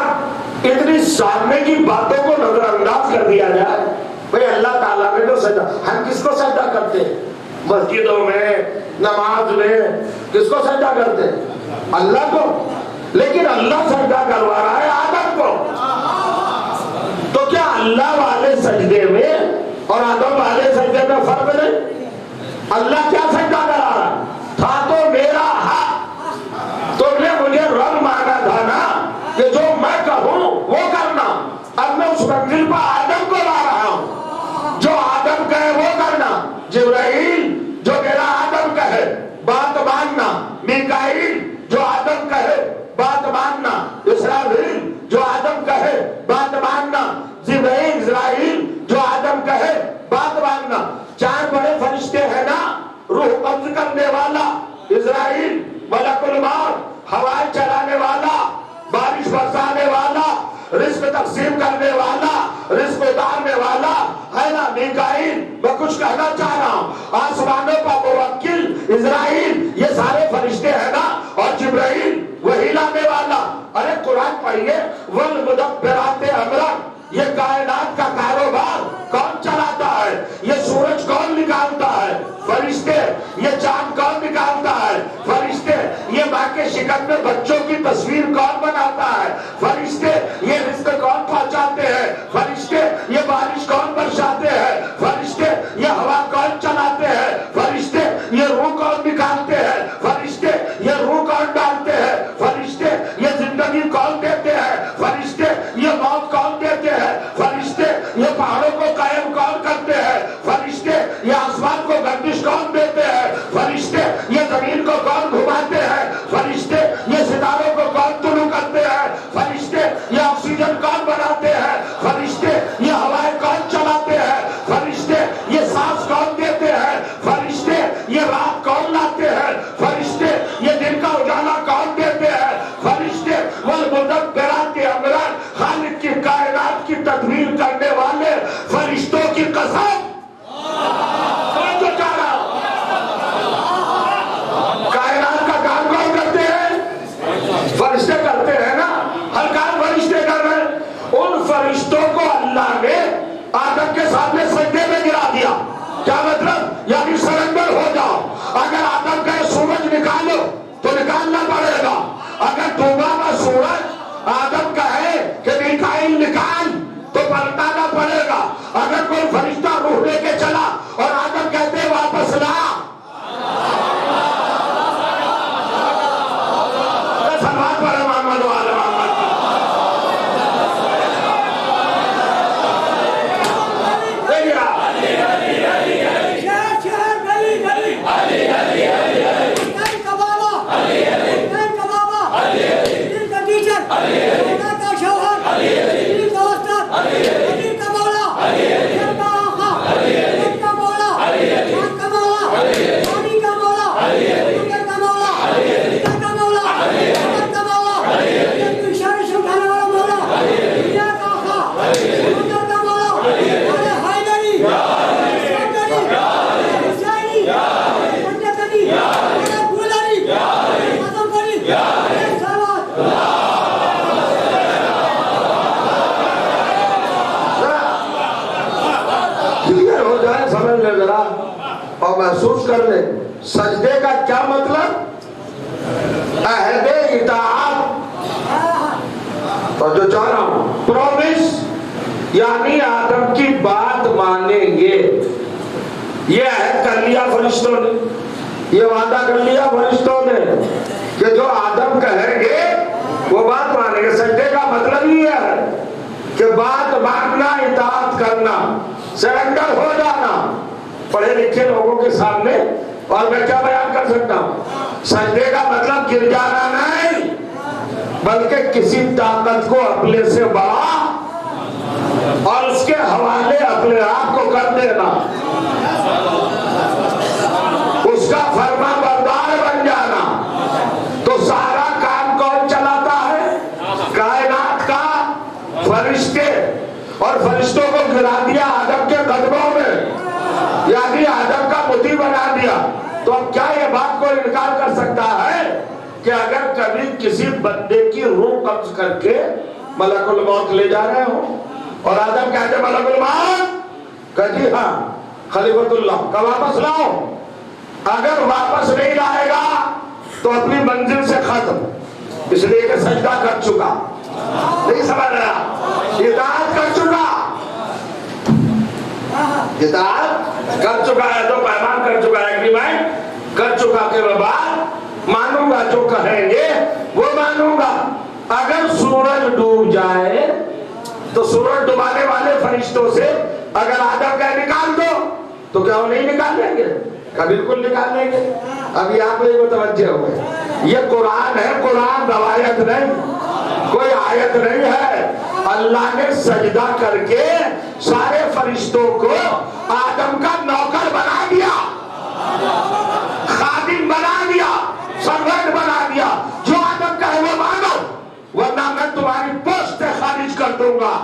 اتنی سامنے کی باتوں کو نظر انداز کر دیا جائے۔ بھئی اللہ تعالیٰ نے تو سجدہ، ہم کس کو سجدہ کرتے ہیں؟ مسجدوں میں، نماز میں کس کو سجدہ کرتے ہیں؟ اللہ کو۔ لیکن اللہ سجدہ کروا رہا ہے آدم کو، تو کیا اللہ والے سجدے میں اور آدم والے سجدے میں فرق نہیں؟ اللہ کیا سجدہ کرا رہا ہے؟ تھا تو میرا حق، تم نے مجھے رب مانا تھا نا کہ جو میں کہوں وہ کرنا۔ اب میں اس منزل پر آدم کو لا رہا ہوں، جو آدم کہے وہ کرنا۔ جبرائیل جو میرا آدم کہے بات ماننا، میکائیل جو آدم کہے بات ماننا، اسرافیل جو آدم کہے بات ماننا، اسرائیل جو آدم کہے بات ماننا۔ چار بڑے فرشتے ہیں نا، روح قبض کرنے والا اسرائیل، ملک الموت ہوائیں چلانے والا، بارش برسانے والا، رزق تقسیم کرنے والا، رزق اتارنے والا، ہے نا میکائیل۔ میں کچھ کہنا چاہ رہا ہوں، آسمانوں کا موکل اسرائیل، یہ سارے فرشتے ہیں نا، اور جبرائیل وہی لانے والا۔ ارے قرآن پڑھیے، والمدبرات امرا، یہ کائنات کا کاروبار کون چلاتا ہے؟ یہ سورج کون نکالتا ہے؟ فرشتے۔ یہ چاند کون نکالتا ہے؟ فرشتے۔ یہ ماں کے شکم میں بچوں کی تصویر کون بناتا ہے؟ فرشتے۔ یہ رزق کون پہنچاتے ہیں؟ فرشتے۔ یہ بارش کون برساتے ہیں؟ فرشتے۔ یہ ہوا کون چلاتے ہیں؟ فرشتے۔ یہ روح کون نکالتے ہیں؟ فرشتے۔ یہ روح کون ڈالتے ہیں؟ فرشتے۔ یہ زندگی کون دیتے ہیں؟ فرشتے۔ یہ موت کون دیتے ہیں؟ فرشتے۔ یہ پہاڑوں کو قائم کون کرتے ہیں؟ فرشتے۔ یہ آسمان کو گردش کون دیتے ہیں؟ فرشتے۔ یہ زمین کو کون گھماتے ہیں؟ فرشتے۔ یہ ستاروں کو کون طلوع کرتے ہیں؟ فرشتے۔ یہ آکسیجن کون بناتے ہیں؟ فرشتے۔ یہ ہوائیں کون چلاتے ہیں؟ فرشتے۔ یہ سانس کون دیتے ہیں؟ فرشتے۔ یہ رات کون لاتے ہیں؟ فرشتے۔ یہ دن کا اجالا کون دیتے ہیں؟ فرشتے۔ والمدبرات امرا، خالق کی کائنات کی تدبیر کرنے والے فرشتوں کی قسم۔ کون جو چاہ رہا؟ کائنات کا کام کون کرتے ہیں؟ فرشتے کرتے ہیں نا، ہر کام فرشتے کر رہے ہیں۔ ان فرشتوں کو اللہ نے آدم کے سامنے سجدے میں گرا دیا۔ کیا مطلب؟ یعنی سرنڈر ہو جاؤ۔ اگر آدم کا سورج سورج آدم کا ہے کہ میکائیل نکال تو پلٹانا پڑے گا. اگر کوئی فرشتہ روح لے کے چلا اور آدم کہتے واپس لا، سلوات پڑھے محمد و آل محمد. اور محسوس کر لیں سجدے کا کیا مطلب؟ عہد اطاعت. اور جو چاہ رہا ہوں پرومس، یعنی آدم کی بات مانیں گے. یہ عہد کر لیا فرشتوں نے، یہ وعدہ کر لیا فرشتوں نے کہ جو آدم کہیں گے وہ بات مانیں گے. سجدے کا مطلب یہ ہے کہ بات ماننا، اطاعت کرنا، سرنڈر ہو جانا. پڑھے لکھے لوگوں کے سامنے اور میں کیا بیان کر سکتا ہوں؟ سجدے کا مطلب گر جانا نہیں، بلکہ کسی طاقت کو اپنے سے بڑا اور اس کے حوالے اپنے آپ کو کر دینا، اس کا فرما بردار بن جانا. تو سارا کام کون چلاتا ہے؟ کائنات کا فرشتے. اور فرشتوں کو گرا دیا آدم کے قدموں میں، یعنی آدم کا مطیع بنا دیا. تو اب کیا یہ بات کو انکار کر سکتا ہے کہ اگر کبھی کسی بندے کی روح قبض کر کے ملک الموت لے جا رہے ہوں اور آدم کہتے ملک الموت کہ جی ہاں خلیفۃ اللہ کا واپس لاؤ، اگر واپس نہیں لائے گا تو اپنی منزل سے ختم، اس لیے کہ سجدہ کر چکا. نہیں سمجھ رہا؟ اطاعت کر چکا، اطاعت کر چکا ہے، تو پیمان کر چکا ہے، ایگریمنٹ کر چکا کہ میں بات مانوں گا، جو کہیں گے وہ مانوں گا. اگر سورج ڈوب جائے تو سورج ڈبانے والے فرشتوں سے اگر آدم کہے نکال دو تو کیا وہ نہیں نکال لیں گے؟ کیا بالکل نکال لیں گے. ابھی آپ لوگ متوجہ ہوئے، یہ قرآن ہے، قرآن روایت نہیں، کوئی آیت نہیں ہے. اللہ نے سجدہ کر کے سارے فرشتوں کو آدم کا نوکر بنا دیا، خادم بنا دیا، سرونٹ بنا دیا. جو آدم کا ہے وہ مانو، ورنہ میں تمہاری پوسٹ خارج کر دوں گا.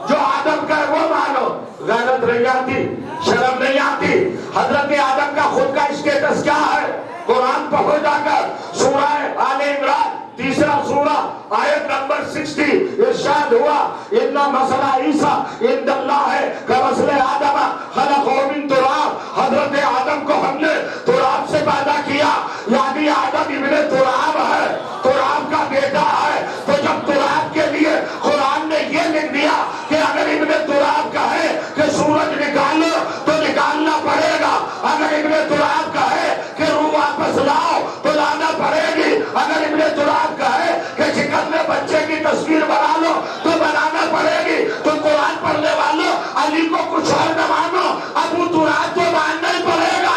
جو آدم کا ہے وہ مانو. غیرت نہیں آتی، شرم نہیں آتی. حضرت آدم کا خود کا اسٹیٹس کیا ہے؟ قرآن پڑھو جا کر سورہ آل عمران 3 سورہ آیت نمبر 60 ارشاد ہوا ان مسئلہ عیسیٰ عند اللہ ہے کمثل آدم خلقہ من تراب. حضرت آدم کو ہم نے تراب سے پیدا کیا، یعنی آدم ابن تراب ہے، تراب کا بیٹا ہے. تو جب تراب کے لیے قرآن نے یہ لکھ دیا کہ اگر ابن تراب کا ہے کہ سورج نکالو تو نکالنا پڑے گا، اگر ابن تراب کا ہے کہ روح واپس لاؤ تو لانا پڑے گی، اگر ابن تراب کا ہے کہ شکم میں بچے کی تصویر بنا لو تو بنانا پڑے گی. تو قرآن پڑھنے والوں علی کو کچھ اور نہ مانو، ابو تراب تو ماننا ہی پڑے گا.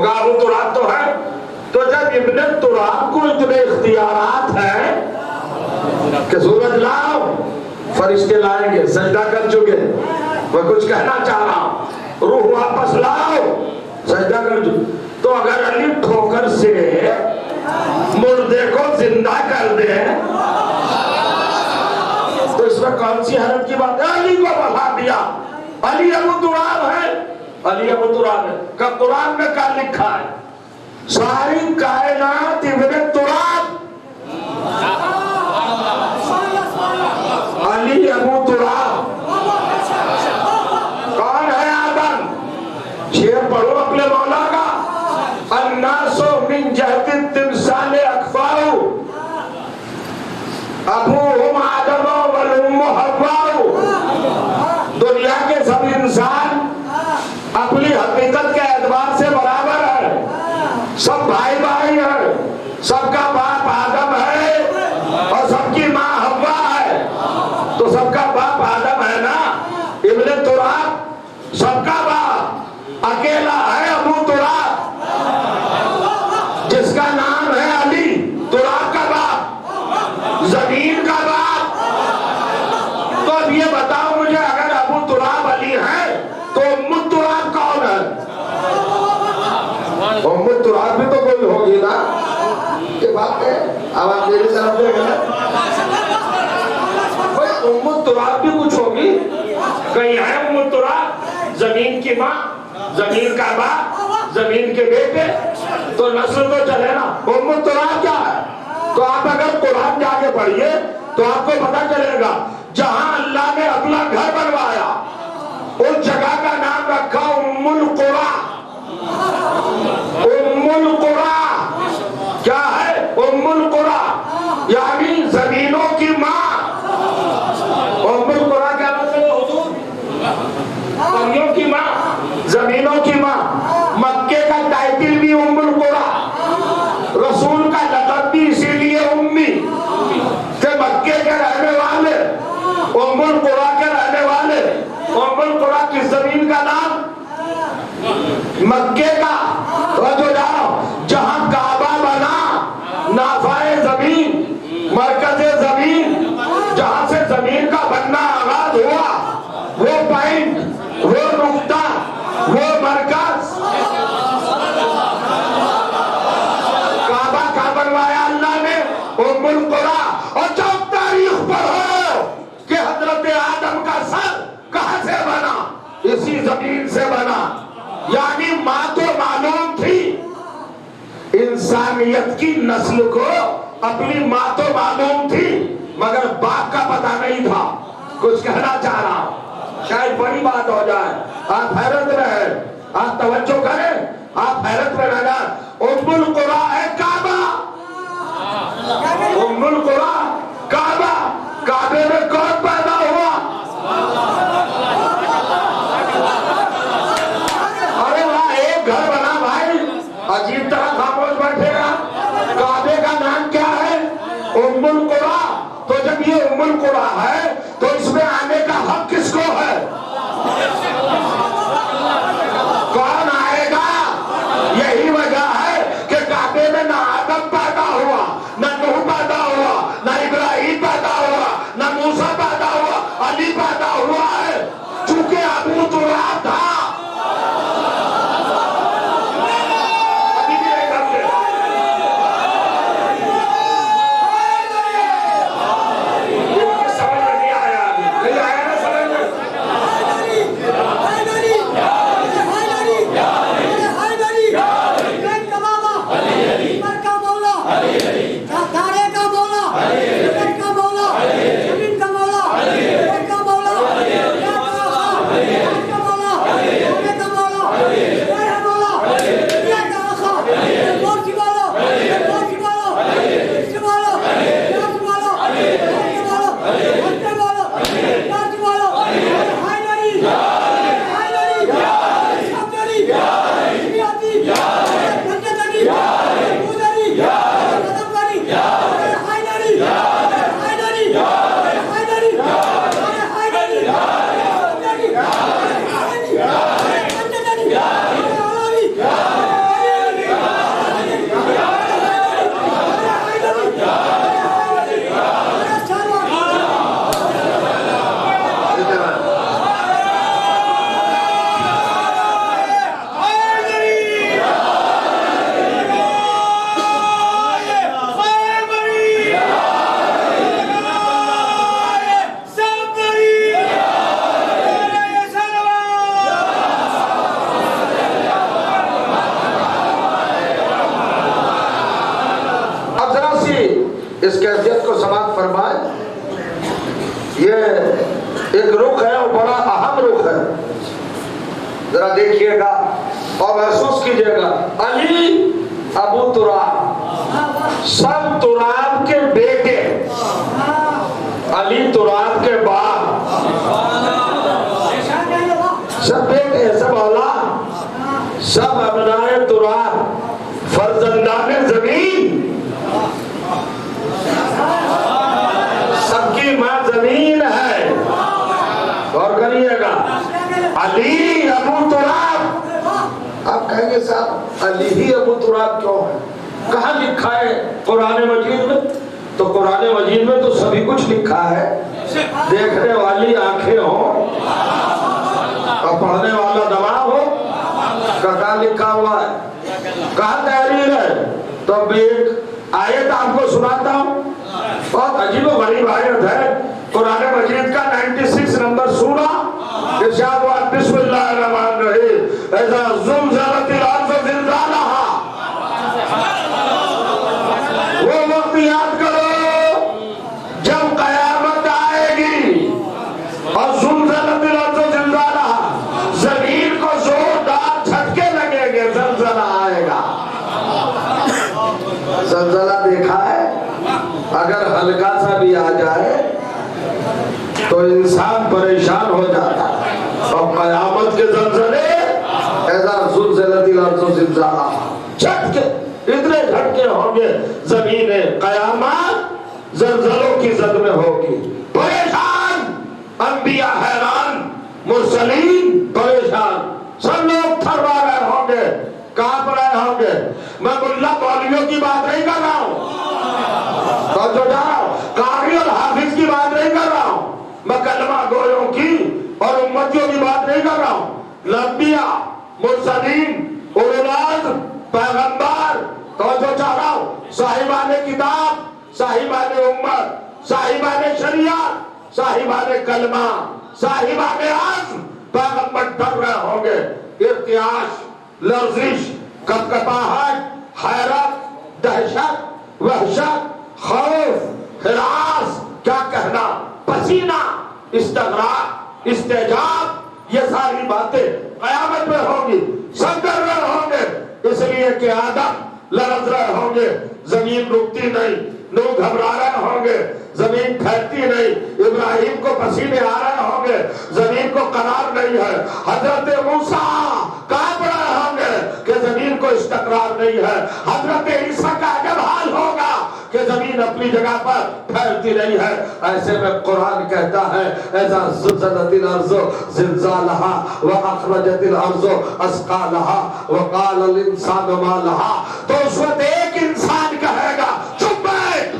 ابو تراب تو ہے. تو جب ابن تراب کو اتنے اختیارات ہیں کہ سورج لاؤ، فرشتے لائیں گے، سجدہ کر چکے، میں کچھ کہنا چاہ رہا ہوں، روح واپس لاؤ، سجدہ کر جو. تو اگر علی ٹھوکر سے مردے کو زندہ کر دے تو اس میں کون سی حیرت کی بات ہے؟ علی کو بڑھا دیا. علی ابو تراب ہے. علی ابو تراب ہے. کہ قرآن میں کیا لکھا ہے؟ ساری کائنات ابن تراب. علی ابو تراب کون ہے؟ آدم. شعر پڑھو اپنے مولا کا. الناس من جہت التمثال اکفاء ابوہم آدم والام حواء. دنیا کے سب انسان اپنی حقیقت کے اعتبار سے برابر ہے. سب بھائی بھائی ہیں. سب کا باپ آدم ہے اور سب کی ماں حوا ہے. تو سب کا باپ آدم ہے نا. ابن تراب سب کا باپ اکیلا ہے ابو تراب جس کا نام ہے علی. تراب کا باپ, زمین کا باپ. تو اب یہ بتاؤ مجھے, اگر ابو تراب علی ہے تو ام تراب کون ہے؟ ام تراب بھی تو کوئی ہوگی نا. یہ بات ہے. اب آپ میری طرف دیکھ لیں, ام تراب بھی کچھ ہوگی. کہیں ہے ام تراب؟ زمین کی ماں, زمین کا باپ, زمین کے بیٹے, تو نسل تو چلے نا. ام تراب کیا ہے؟ تو آپ اگر قرآن جا کے پڑھیے تو آپ کو پتا چلے گا جہاں اللہ نے اپنا گھر بنوایا اس جگہ کا نام رکھا ام القریٰ. ام القریٰ کیا ہے؟ ام القریٰ یعنی زمینوں کی ماں. ام القریٰ کیا مطلب ہے حضور؟ قریوں کی ماں, زمینوں کی ماں. مکے کا ٹائٹل بھی ام القریٰ, رسول کا لقب بھی اسی لیے امی کہ مکے کے رہنے والے, ام القریٰ کے رہنے والے. ام القریٰ کس زمین کا نام؟ مکے کا. جو جاؤ جہاں کعبہ بنا, نافع زمین, مرکز زمین, جہاں سے زمین کا بننا آغاز ہوا, وہ پوائنٹ, وہ نقطہ, وہ مرکز کعبہ کا بنوایا اللہ نے, ام القریٰ. اور جب تاریخ پڑھو کہ حضرت آدم کا سر کہاں سے بنا, اسی زمین سے بنا. یعنی ماں تو معلوم تھی, انسانیت کی نسل کو اپنی ماں تو معلوم تھی مگر باپ کا پتہ نہیں تھا. کچھ کہنا چاہ رہا ہوں, شاید بڑی بات ہو جائے. آپ حیرت رہے, آپ توجہ کریں, آپ حیرت میں رہ جائیں. ام القریٰ ہے کعبہ. ام القریٰ کعبہ. کعبے میں کون پیدا ہوا؟ ارے وہاں ایک گھر بنا بھائی, عجیب طرح خاموش بیٹھے گا. کعبے کا نام کیا ہے؟ ام القریٰ. تو جب یہ ام القریٰ ہے تو اس میں آنے کا حق کس کو ہے؟ کون آئے گا؟ یہی وجہ ہے کہ کعبے میں نہ آدم پیدا ہوا, نہ نوح پیدا ہوا, نہ ابراہیم پیدا ہوا, نہ موسیٰ پیدا ہوا, علی پیدا ہوا ہے. چونکہ ابو تراب تھا. ابھی بھی ایک ہفتے سمجھ میں نہیں آیا. ایک رخ ہے اور بڑا اہم رخ ہے، ذرا دیکھیے گا اور محسوس کیجئے گا۔ علی ابو تراب، سب تراب کے بیٹے، علی تراب کے باپ، سب بیٹے ہیں، سب اولاد، سب ابنائے تراب، فرزندان زمین، سب کی ماں زمین ہے۔ اور کریے گا، علی ابو تراب۔ آپ کہیں گے صاحب علی ہی ابو تراب کیوں ہے؟ کہاں لکھا ہے قرآن مجید میں؟ تو قرآن مجید میں تو سبھی کچھ لکھا ہے، دیکھنے والی آنکھیں ہوں اور پڑھنے والا دماغ ہو۔ کہاں لکھا ہوا ہے، کہاں تحریر ہے؟ تو اب ایک آیت آپ کو سناتا ہوں، بہت عجیب و غریب آیت ہے قرآن مجید کا 96 نمبر سورہ، ارشاد ہوا بسم اللہ الرحمن الرحیم، اذا زلزلت الارض زلزالہا۔ وہ وقت یاد کرو جب قیامت آئے گی، اور زلزلت الارض زلزالہا، زمین کو زوردار جھٹکے لگیں گے، زلزلہ آئے گا۔ زلزلہ دیکھا ہے؟ اگر ہلکا سا بھی آ جائے تو انسان پریشان ہو جاتا ہے، اور قیامت کے زلزلے اذا زلزلت الارض زلزالہا، جھٹکے، اتنے جھٹکے ہوں گے، زمین قیامت زلزلوں کی زد میں ہوگی۔ پریشان، انبیاء حیران، مرسلین پریشان، سب لوگ تھروا رہے ہوں گے، کانپ رہے ہوں گے۔ میں ملا مولویوں کی بات نہیں کر رہا ہوں، جو جا رہا ہوں قاری اور حافظ کی بات نہیں کر رہا ہوں، میں کلمہ گویوں کی اور امتیوں کی بات نہیں کر رہا ہوں۔ انبیاء، مرسلین، اولو العزم، پیغمبر، توجہ چاہ رہا ہوں، صاحبان کتاب، صاحبان امت، صاحبان شریعت، صاحبان کلمہ، صاحبان عزم، پیغمبر ڈر رہے ہوں گے۔ ارتعاش، لرزش، کپکپاہٹ، حیرت، دہشت، وحشت، خوف، ہراس، کیا کہنا، پسینہ، استغراق، استعجاب، یہ ساری باتیں قیامت میں ہوں گی۔ سب ڈر رہے ہوں گے، اس لیے کہ آدم لرز رہے ہوں گے، زمین رکتی نہیں، نوح گھبرا رہے ہوں گے، زمین پھیلتی نہیں، ابراہیم کو پسینے آ رہے ہوں گے، زمین کو قرار نہیں ہے، حضرت موسیٰ کانپ رہے ہوں گے کہ زمین کو استقرار نہیں ہے، حضرت عیسیٰ کا عجب حال ہوگا کہ زمین اپنی جگہ پر پھیلتی نہیں ہے۔ ایسے میں قرآن کہتا ہے اذا زلزلت الارض زلزالہا واخرجت الارض اثقالہا وقال الانسان ما لہا، تو اس وقت ایک انسان کہے گا چپ بیٹھ،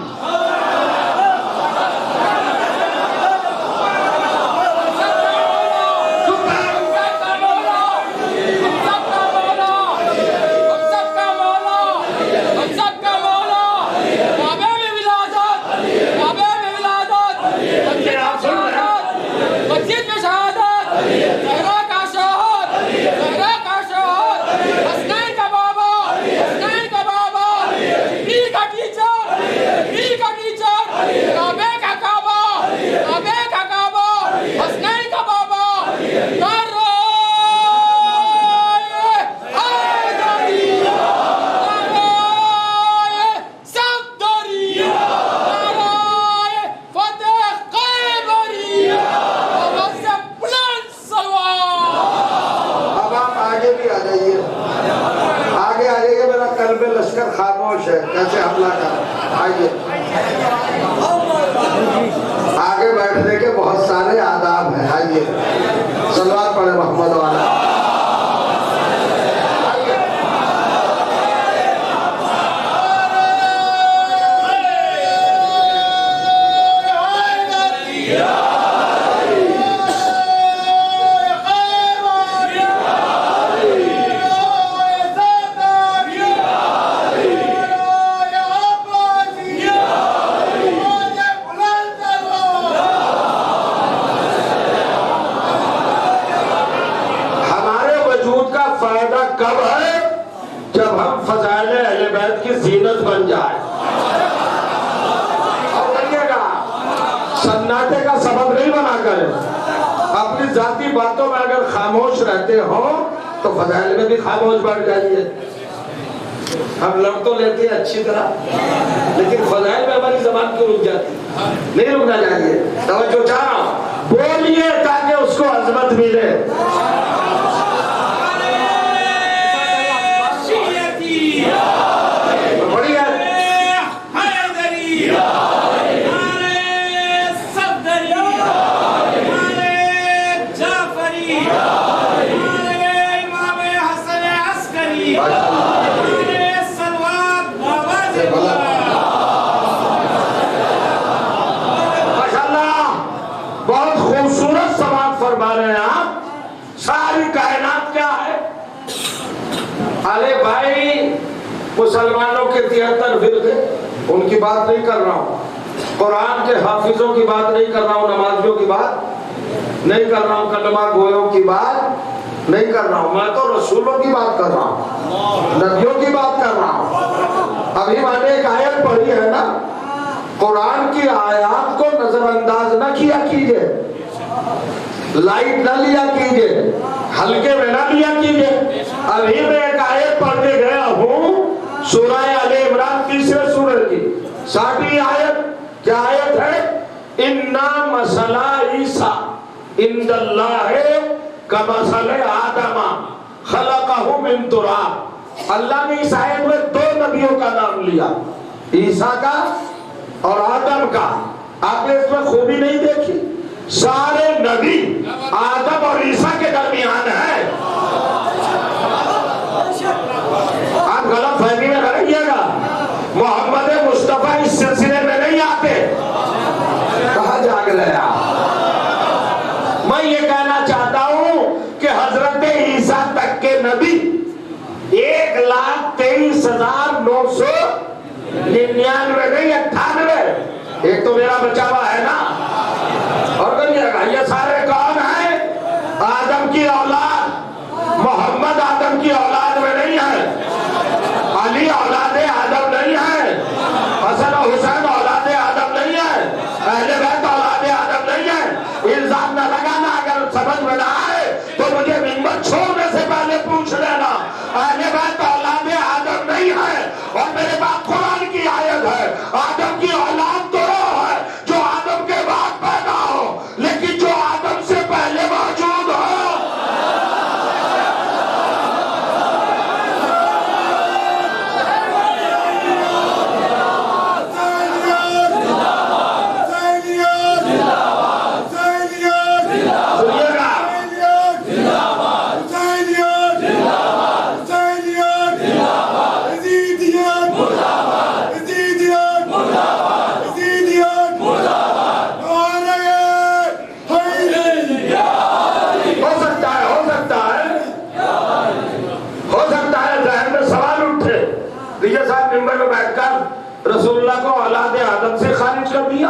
کیسے حملہ کر آئیے آگے بیٹھنے کے بہت سارے آداب ہیں۔ آئیے صلوات پڑھے محمد والا۔ اپنی ذاتی باتوں میں اگر خاموش رہتے ہو تو فضائل میں بھی خاموش بیٹھ جائیے. ہم لڑ تو لیتے ہیں اچھی طرح لیکن فضائل میں ہماری زبان کیوں رک جاتی؟ نہیں رکنا چاہیے. توجہ چاہ رہا ہوں، بولیے تاکہ اس کو عظمت ملے. مسلمانوں کے 73 فرقے، ان کی بات نہیں کر رہا ہوں. قرآن کے حافظوں کی بات نہیں کر رہا ہوں، نمازیوں کی بات نہیں کر رہا ہوں، کلمہ گویوں کی بات نہیں کر رہا ہوں. میں تو رسولوں کی بات کر رہا ہوں، نبیوں کی بات کر رہا ہوں. ابھی میں نے ایک آیت پڑھی ہے نا، قرآن کی آیات کو نظر انداز نہ کیا کیجئے، لائٹ نہ لیا کیجئے، ہلکے میں نہ لیا کیجئے. ابھی میں ایک آیت پڑھ کے گیا ہوں سورہ آل عمران 3 سورہ کی 60 آیت. کیا آیت ہے؟ اِنَّا مَثَلَ عِیسیٰ عِنْدَ اللَّهِ كَمَثَلِ آدَمَ خَلَقَهُ مِنْ تُرَابٍ. اللہ نے اس آیت میں 2 نبیوں کا نام لیا، عیسیٰ کا اور آدم کا. آپ نے اس میں خوبی نہیں دیکھی؟ سارے نبی آدم اور عیسیٰ کے درمیان ہیں. آپ غلط فہمی میں نہ رہیے گا. محمد مصطفیٰ اس سلسلے میں نہیں آتے. کہاں جاگ رہے آپ؟ میں یہ کہنا چاہتا ہوں کہ حضرت عیسیٰ تک کے نبی 1,23,999 نہیں 98. ایک تو میرا بچا ہوا ہے نا. اور کہیے گا یہ سارے کون ہیں؟ آدم کی اولاد. محمد آدم کی اولاد میں نہیں ہے، علی اولاد آدم نہیں ہے، حسن و حسین اولاد آدم نہیں ہے، اہل بیت اولاد آدم نہیں ہے. الزام نہ لگانا، اگر سمجھ میں نہ آئے تو مجھے ممبر چھوڑنے سے پہلے پوچھ لینا. اہل بیت اولاد آدم نہیں ہے، اور میرے پاس قرآن کی آیت ہے. آدم کی اولاد تو ہے جو آدم کے بعد پیدا ہو، لیکن جو آدم سے پہلے موجود ہو. رسول اللہ کو اولاد آدم سے خارج کر دیا.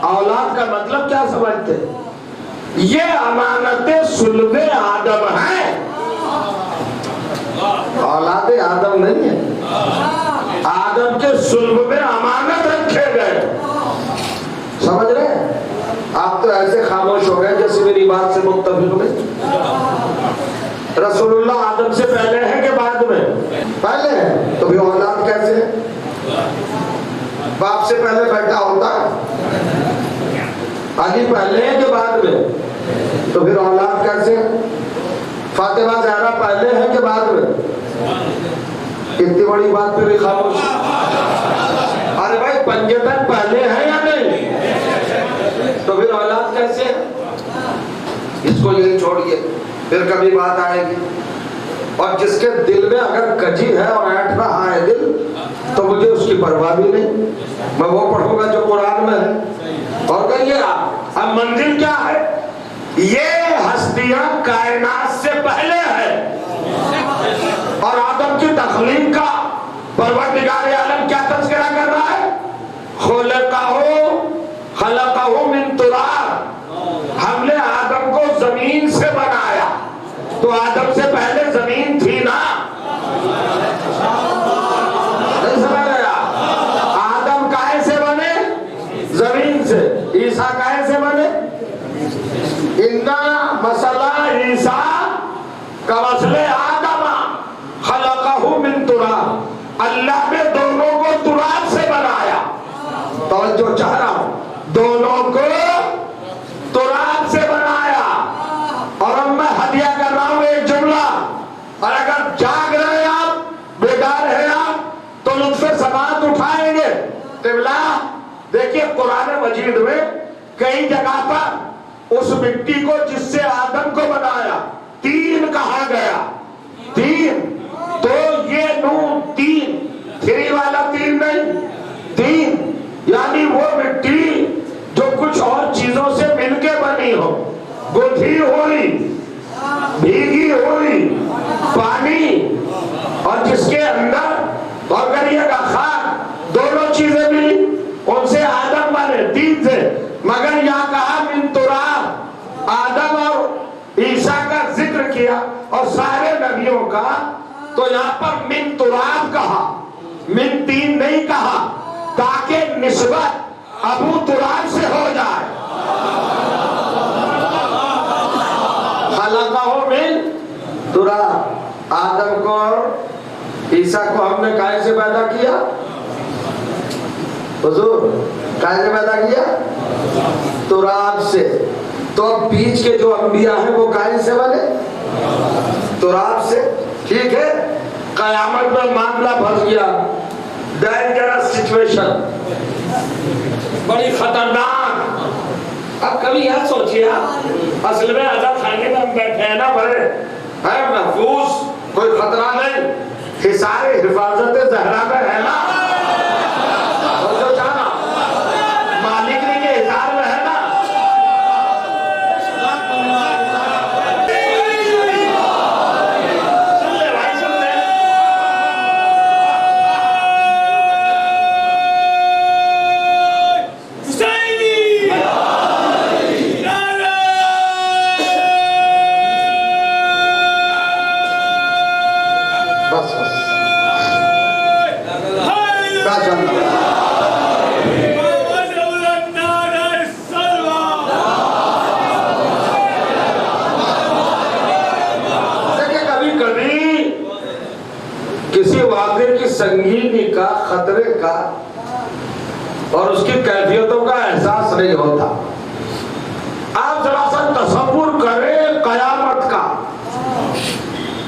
اولاد کا مطلب کیا سمجھتے؟ یہ امانت صلب آدم ہے، اولاد آدم نہیں ہے. آدم کے صلب میں امانت رکھے گئے. سمجھ رہے؟ آپ تو ایسے خاموش ہو گئے جیسے میری بات سے متفق نہیں. رسول اللہ آدم سے پہلے ہے کہ بعد میں؟ پہلے ہے. تو بھی اولاد کیسے؟ باپ سے پہلے بیٹا ہوتا ہے. علی پہلے ہے کہ بعد میں؟ تو پھر اولاد کیسے؟ فاطمہ زہرا پہلے ہے کہ بعد میں؟ اتنی بڑی بات پہ بھی خاموش. ارے بھائی پنجتن پہلے ہے یا نہیں؟ تو پھر اولاد کیسے؟ اس کو یہی چھوڑیے، پھر کبھی بات آئے گی. اور جس کے دل میں اگر کجی ہے اور ایٹھ رہا ہے دل، تو مجھے اس کی پرواہ بھی نہیں. میں وہ پڑھوں گا جو قرآن میں ہے. اور کہیے اب منزل کیا ہے؟ یہ ہستیاں کائنات سے پہلے ہے. اور آدم کی تخلیق کا پروردگار عالم کیا تذکرہ کر رہا ہے؟ خلقہ من تراب. ہم نے آدم کو زمین سے بنایا. تو آدم سے پہلے زمین تھی نا. نہیں سمجھ رہا؟ آدم کائے سے بنے؟ زمین سے. عیسیٰ کائے سے بنے؟ اِنَّا من تراب، اللہ نے دونوں کو تراب سے بنایا. توجہ چاہ رہا ہوں، دونوں کو تراب سے بنایا. اور اب میں ہدیہ کر رہا ہوں ایک جملہ، اور اگر جاگ رہے ہیں آپ، بیدار ہیں آپ، تو لطف سماعت اٹھائیں گے. قبلہ دیکھیے قرآن مجید میں کئی جگہ پر اس مٹی کو جس سے آدم کو بنایا تین کہا گیا. تین تو یہ نون تین، تھری والا تین نہیں، تین یعنی وہ مٹی جو کچھ اور چیزوں سے مل کے بنی ہو، گتھی ہوئی، بھیگی ہوئی، پانی، اور جس کے اندر اور کریے گا خاک، دونوں چیزیں ملی، ان سے آدم بنے تین سے. مگر یہاں کہا من تراب، آدم اور عیسیٰ کا ذکر کیا اور سارے نبیوں کا، تو یہاں پر من تراب کہا، من تین نہیں کہا، تاکہ نسبت ابو تراب سے ہو جائے. خلقہ من تراب، آدم کو اور عیسیٰ کو ہم نے کائے سے پیدا کیا؟ حضور کائے سے پیدا کیا؟ تراب سے. تو اب بیچ کے جو انبیاء ہیں وہ کائے سے بنے؟ تراب سے. ٹھیک ہے، قیامت میں معاملہ پھنس گیا، ڈینجرس سچویشن، بڑی خطرناک. اب کبھی یہ سوچیے آپ، اصل میں عذاب خانے میں ہم بیٹھے ہیں نا، بڑے ہے محفوظ، کوئی خطرہ نہیں، حصار حفاظت زہرا میں ہے نا، جو جانا مالک نے کے حصار میں ہے نا. سنگینی کا، خطرے کا اور اس کی کیفیتوں کا احساس نہیں ہوتا. آپ ذرا سا تصور کریں قیامت کا.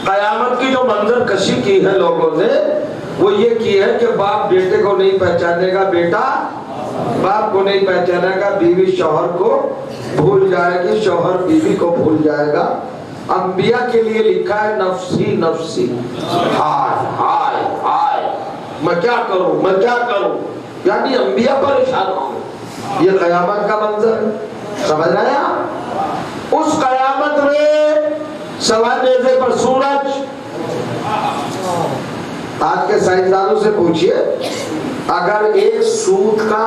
قیامت کی جو منظر کشی کی ہے لوگوں نے، وہ یہ کی ہے کہ باپ بیٹے کو نہیں پہچانے گا، بیٹا باپ کو نہیں پہچانے گا، بیوی شوہر کو بھول جائے گی، شوہر بیوی کو بھول جائے گا. انبیاء کے لیے لکھا ہے نفسی نفسی، ہائے ہائے ہائے میں کیا کروں، میں کیا کروں، یعنی انبیاء پریشان ہوں. یہ قیامت کا منظر ہے، سمجھ رہے ہیں؟ اس قیامت میں سوا نیزے پر سورج. آج کے سائنسدانوں سے پوچھئے، اگر ایک سوت کا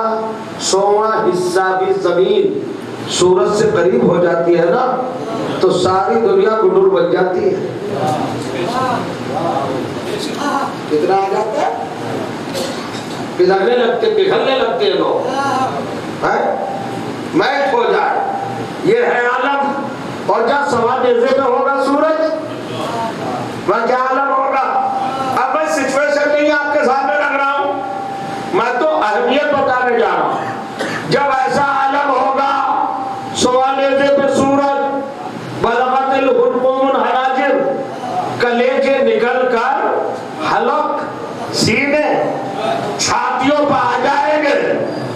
100واں حصہ بھی زمین سورج سے قریب ہو جاتی ہے نا، تو ساری دنیا گنور بن جاتی ہے. کتنا آ جاتا ہے؟ پگھلنے لگتے ہیں لوگ، میٹ ہو جائے. یہ ہے عالم. اور جب سوا نیزے پہ ہوگا سورج، وہ کیا عالم ہوگا؟ اب میں سچویشن نہیں آپ کے سامنے رکھ رہا ہوں، میں تو اہمیت بتانے جا رہا ہوں. جب ایسا عالم ہوگا، سوا نیزے پہ سورج، بلغت الحلقوم الحناجر، کلیجے نکل کر حلق، سینے، چھاتیوں پہ آ جائیں گے،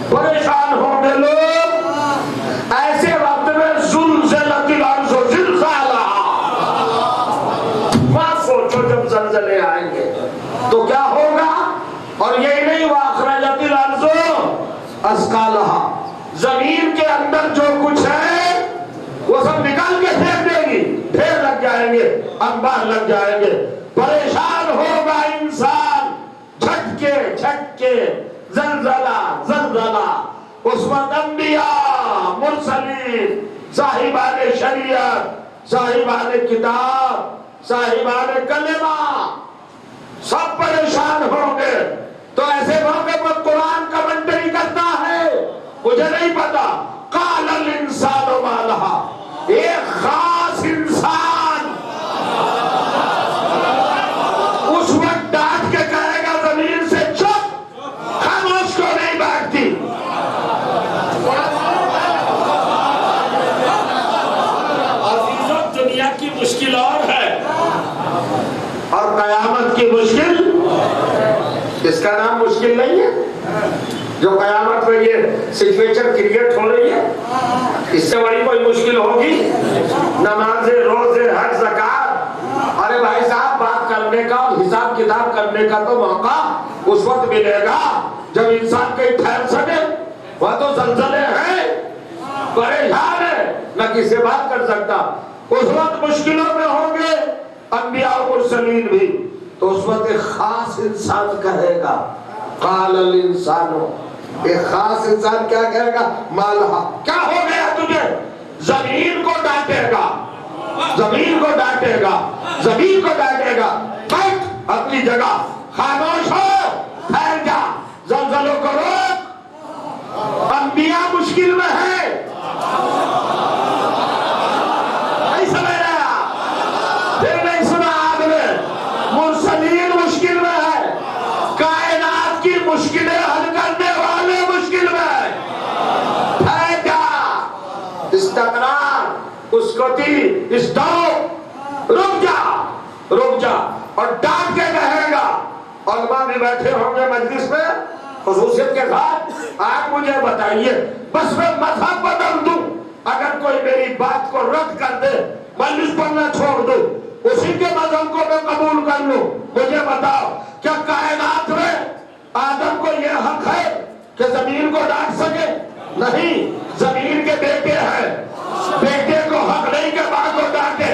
پریشان ہوں گے لوگ. ایسے وقت میں زلزلت الارض زلزالہا، بات سوچو جب زلزلے آئیں گے تو کیا ہوگا. اور یہی نہیں، وَأَخْرَجَتِ الْأَرْضُ أَثْقَالَهَا، زمین کے اندر جو کچھ ہے وہ سب نکال کے پھینک دے گی، ڈھیر لگ جائیں گے، انبار لگ جائیں گے. پریشان ہوگا انسان، جھٹکے جھٹکے، زلزلہ زلزلہ. اس وقت انبیاء، مرسلین، صاحبان شریعت، صاحبان کتاب، صاحبان کلمہ، سب پریشان ہوں گے. تو ایسے موقع پر قرآن کمنٹری کرتا ہے، مجھے نہیں پتا، قال الانسان ما لها، ایک خاص انسان اس وقت ڈانٹ اس کا نام مشکل نہیں ہے؟ جو قیامت میں یہ سچویشن کریٹ ہو رہی ہے، اس سے بڑی کوئی مشکل ہوگی؟ نماز، روزے، حج، زکات، ارے بھائی صاحب بات کرنے کا اور حساب کتاب کرنے کا تو موقع اس وقت ملے گا جب انسان کہیں ٹھہر سکے۔ وہ تو زلزلے ہیں، پریشان ہے، نہ کسی سے بات کر سکتا، اس وقت مشکلوں میں ہوں گے انبیاء و مرسلین بھی، تو اس وقت ایک خاص انسان کہے گا قال الانسان، ایک خاص انسان کیا کہے گا؟ مالہا، کیا ہو گیا تجھے؟ زمین کو ڈانٹے گا، زمین کو ڈانٹے گا، زمین کو ڈانٹے گا، بیٹھ اپنی جگہ، خاموش ہو، ٹھہر جا، زلزلوں کو روک، انبیاء مشکل میں ہے، نہیں سمجھ رہا؟ پھر نہیں سنا آپ نے؟ مرسلین مشکل میں ہے، کائنات کی مشکلیں حل کرنے والے مشکل میں ہے، ٹھہر جا، استقرار، اسکتی، اسٹاپ، رک جا، رک جا، اور ڈانٹ کے کہے گا۔ علماء بھی بیٹھے ہوں گے مجلس میں خصوصیت کے ساتھ، آپ مجھے بتائیے بس میں مذہب بدل دوں، اگر کوئی میری بات کو رد کر دے، مجلس پڑھنا چھوڑ دوں، اسی کے مذہب کو میں قبول کر لوں، مجھے بتاؤ کیا کائنات میں آدم کو یہ حق ہے کہ زمین کو ڈانٹ سکے؟ نہیں، زمین کے بیٹے ہیں، بیٹے کو حق نہیں کہ ماں کو ڈانٹے۔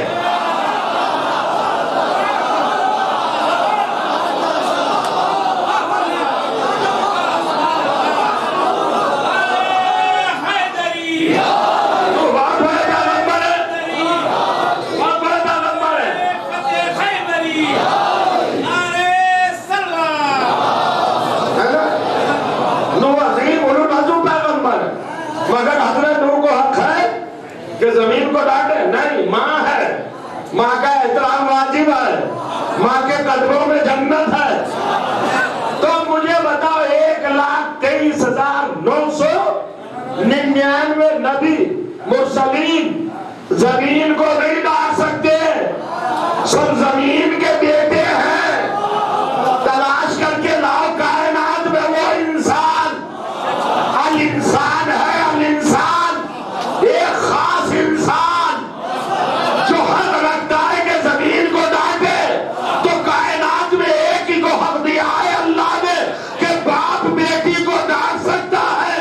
مگر حضرت نوح کو حق ہے کہ زمین کو ڈانٹے؟ نہیں، ماں ہے، ماں کا احترام واجب ہے، ماں کے قدموں میں جنت ہے۔ تو مجھے بتاؤ 1,23,999 نبی مرسلین زمین کو نہیں ڈانٹ سکتے، سب زمین کے بیٹے ہیں، تلاش کر کے لاؤ کائنات میں وہ انسان، الانسان ہے، ایک خاص انسان جو حق رکھتا ہے کہ زمین کو ڈانٹے، تو کائنات میں ایک ہی کو حق دیا ہے اللہ نے کہ باپ بیٹی کو ڈانٹ سکتا ہے۔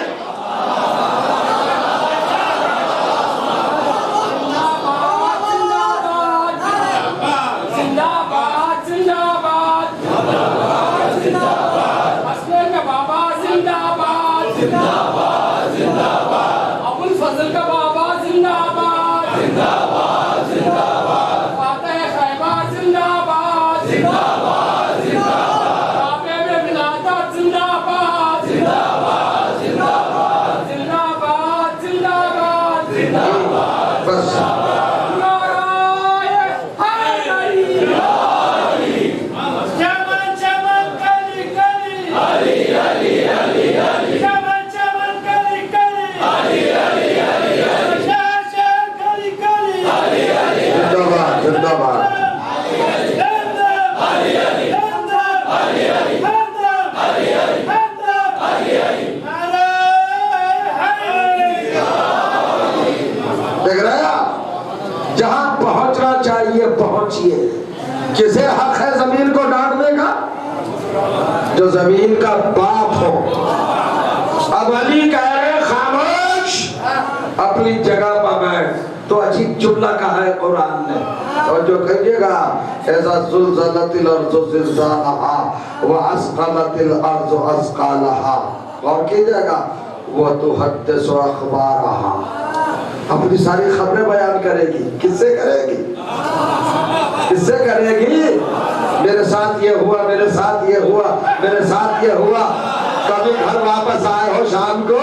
جہاں پہنچنا چاہیے پہنچیے۔ کسے حق ہے زمین کو ڈانٹنے کا؟ جو زمین کا باپ ہو۔ اب علی کہہ رہے خاموش، اپنی جگہ پر بیٹھ۔ تو عجیب جملہ کہا ہے قرآن نے، اور جو کہیے گا اذا زلزلت الارض زلزالها واسقلت الارض اثقالها، اور کہیے گا وتحدث اخبارها، اپنی ساری خبریں بیان کرے گی۔ کس سے کرے گی؟ کس سے کرے گی؟ میرے ساتھ یہ ہوا، میرے ساتھ یہ ہوا، میرے ساتھ یہ ہوا۔ کبھی گھر واپس آئے ہو شام کو،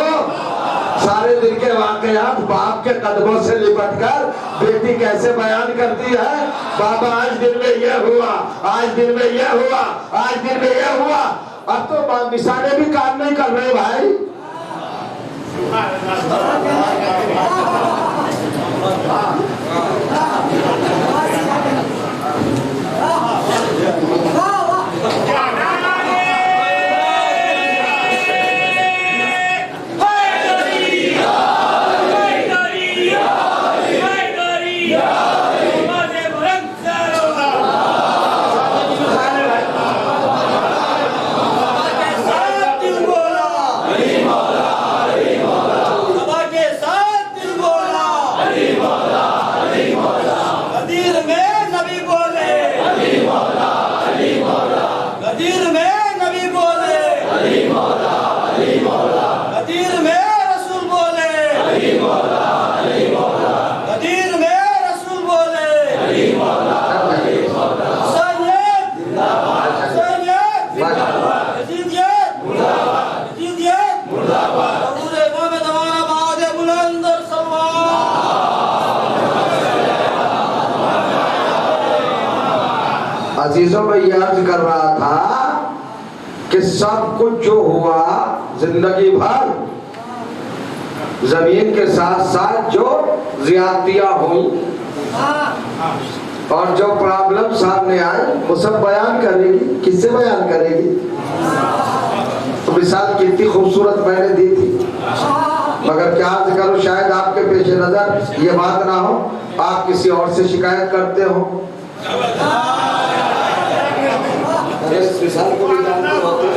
سارے دن کے واقعات باپ کے قدموں سے لپٹ کر بیٹی کیسے بیان کرتی ہے؟ بابا آج دن میں یہ ہوا، آج دن میں یہ ہوا، آج دن میں یہ ہوا۔ اب تو مثالیں بھی کام نہیں کر رہے بھائی۔ سب کچھ جو ہوا زندگی بھر زمین کے ساتھ ساتھ جو زیادتیاں ہوئی اور جو پرابلم سامنے آئے وہ سب بیان کرے گی. کس سے بیان کرے گی؟ تو مثال کتنی خوبصورت میں نے دی تھی، مگر کیا عرض کروں شاید آپ کے پیش نظر یہ بات نہ ہو، آپ کسی اور سے شکایت کرتے ہو. اس مثال کو بھی جانتے ہوتے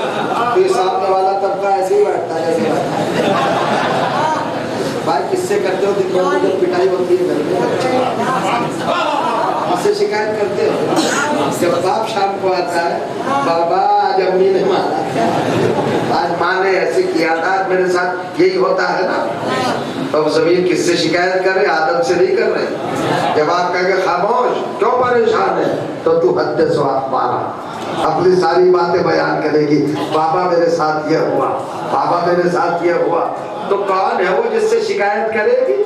تو یہ سامنے والا طبقہ ایسے ہی بیٹھتا ہے جیسے بیٹھتا ہے. بھائی کس سے کرتے ہو؟ دن بھر جب پٹائی ہوتی ہے گھر میں اس سے شکایت کرتے ہو. جب باپ شام کو آتا ہے، بابا آج امی نے مارا، آج ماں نے ایسے کیا تھا، آج میرے ساتھ یہی ہوتا ہے نا. اب زمین کس سے شکایت کر رہے؟ آدم سے نہیں کر رہے. جب آپ کہیں گے خاموش کیوں پریشان ہے تو تو حدث و اخبارا اپنی ساری باتیں بیان کرے گی. بابا میرے ساتھ یہ ہوا، بابا میرے ساتھ یہ ہوا. تو کون ہے وہ جس سے شکایت کرے گی؟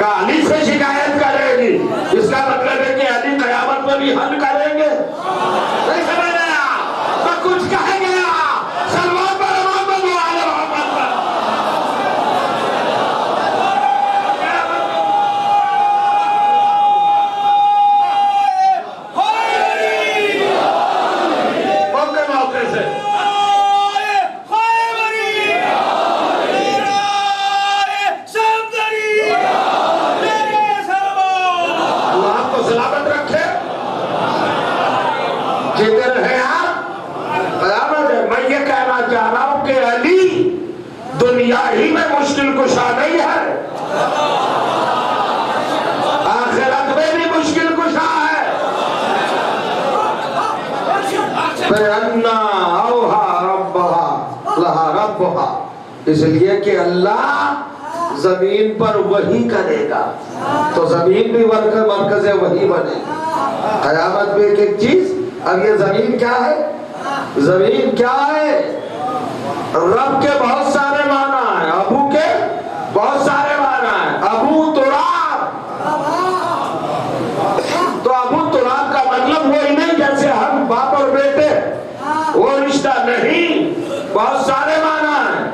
علی سے شکایت کرے گی. اس کا مطلب ہے کہ علی قیامت میں بھی حل کریں گے. نہیں سمجھ رہے آپ؟ تو کچھ کہیں گے آپ سلمان پر محمد و آل محمد پر. موقع موقع سے سلامت رکھے، جیتے رہے آپ. قیامت ہے. میں یہ کہنا چاہ رہا ہوں کہ علی دنیا ہی میں مشکل کشا نہیں ہے، آخرت میں بھی مشکل کشا ہے. فَأَنَّا أَوْحَى رَبَّهَا لَهَا رَبُّهَا، اس لیے کہ اللہ زمین پر وحی کرے گا تو زمین بھی مرکز وحی بنے. قیامت میں ایک ایک چیز. اب یہ زمین کیا ہے؟ زمین کیا ہے؟ رب کے بہت سارے معنی ہیں، ابو کے بہت سارے معنی ہیں. ابو تراب، تو ابو تراب کا مطلب وہی نہیں جیسے ہم باپ اور بیٹے، وہ رشتہ نہیں. بہت سارے معنی ہیں.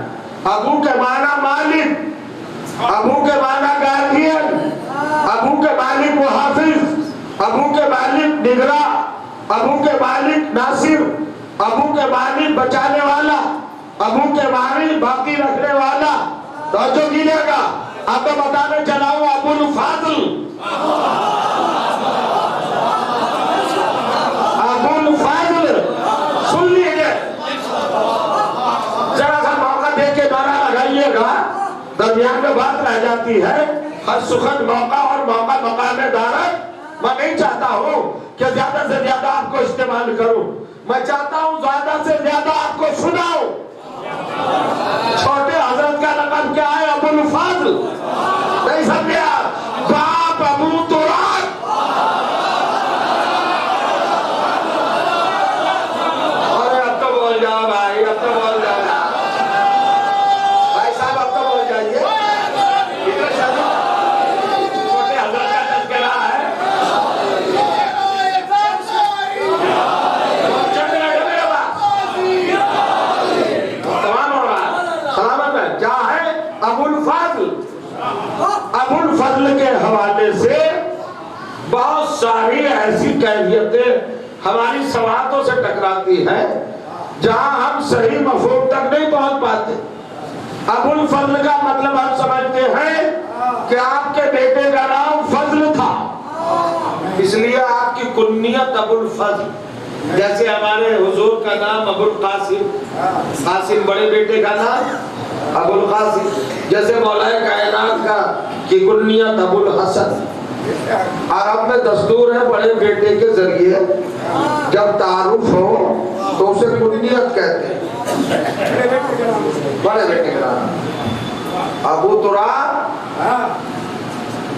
ابو کے معنی مالک، ابو کے معنی گارڈین، ابو کے مالک محافظ، ابو کے مالک نگراں، ابو کے مالک ناصر، ابو کے مالک بچانے والا، ابو کے مالک باقی رکھنے والا. توجہ کیجئے گا. اب میں بتانے چلا ہوں ابو الفاضل. ابو الفاضل سن لیجئے، ذرا سا موقع دے کے نعرہ لگائیے گا. درمیان میں بات رہ جاتی ہے. ہر سخن موقع اور موقع مقام دارت. میں نہیں چاہتا ہوں کہ زیادہ سے زیادہ آپ کو استعمال کروں، میں چاہتا ہوں زیادہ سے زیادہ آپ کو سناؤں. چھوٹے حضرت کا لقب کیا ہے؟ ابو الفاضل. نہیں سمجھے آپ؟ باپ ابو تراب. ارے اب تو بول جاؤ بھائی، اب تو بول جاؤ بھائی صاحب، اب تو بول جائیے. چھوٹے حضرت کا تذکرہ ہے. ابو الفضل، ابو الفضل کے حوالے سے بہت ساری ایسی کیفیتیں ہماری سماعتوں سے ٹکراتی ہیں جہاں ہم صحیح مفہوم تک نہیں پہنچ پاتے. ابو الفضل کا مطلب ہم سمجھتے ہیں کہ آپ کے بیٹے کا نام فضل تھا، اس لیے آپ کی کنیت ابو الفضل. جیسے ہمارے حضور کا نام ابو القاسم، قاسم بڑے بیٹے کا نام ابو القاسم. جیسے مولا کائنات کا کی کنیت ابو الحسن. عرب میں دستور ہے بڑے بیٹے کے ذریعے جب تعارف ہو تو اسے کنیت کہتے ہیں. بڑے بیٹے کا نام ابو تراب،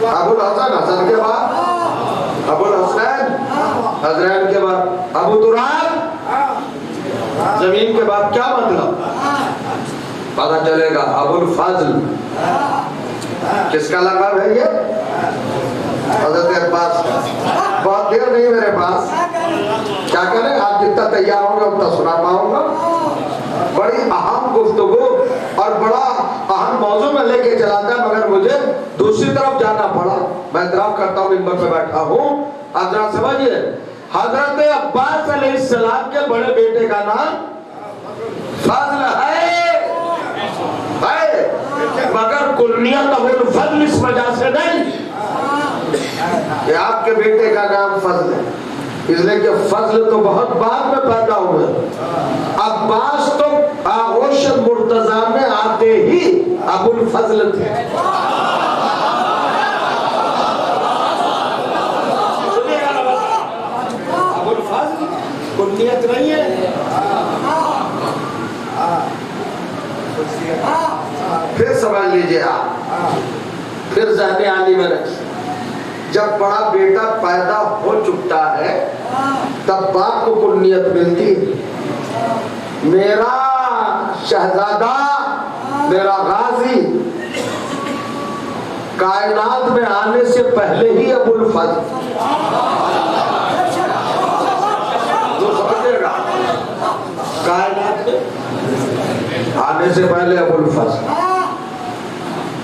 ابو الحسن، حسن کے بعد ابو الحسین، حسنین کے بعد ابو تراب. زمین کے بعد کیا مطلب پتا چلے گا. ابو الفضل کس کا لقب ہے یہ؟ حضرت عباس بہت دیر نہیں میرے پاس، کیا کریں آپ جتنا تیار ہوں گے اتنا سنا پاؤں گا. بڑی اہم گفتگو اور بڑا اہم موضوع میں لے کے چلا تھا، مگر مجھے دوسری طرف جانا پڑا. میں اعتراف کرتا ہوں منبر پہ بیٹھا ہوں. آپ ذرا سمجھیے، حضرت عباس علیہ السلام کے بڑے بیٹے کا نام فضل ہے، مگر کنیت ابو الفضل اس وجہ سے نہیں کہ آپ کے بیٹے کا نام فضل ہے، اس لیے کہ فضل تو بہت بعد میں پیدا ہوئے. عباس تو آغوش مرتضی میں آتے ہی ابو الفضل تھے. ابو الفضل کنیت نہیں ہے. پھر سمجھ لیجئے آپ، پھر ذہن عالی میں رکھ، جب بڑا بیٹا پیدا ہو چکتا ہے تب باپ کو کنیت ملتی ہے. میرا شہزادہ، میرا غازی کائنات میں آنے سے پہلے ہی ابو الفضل. جو سمجھے گا کائنات میں آنے سے پہلے ابو الفضل.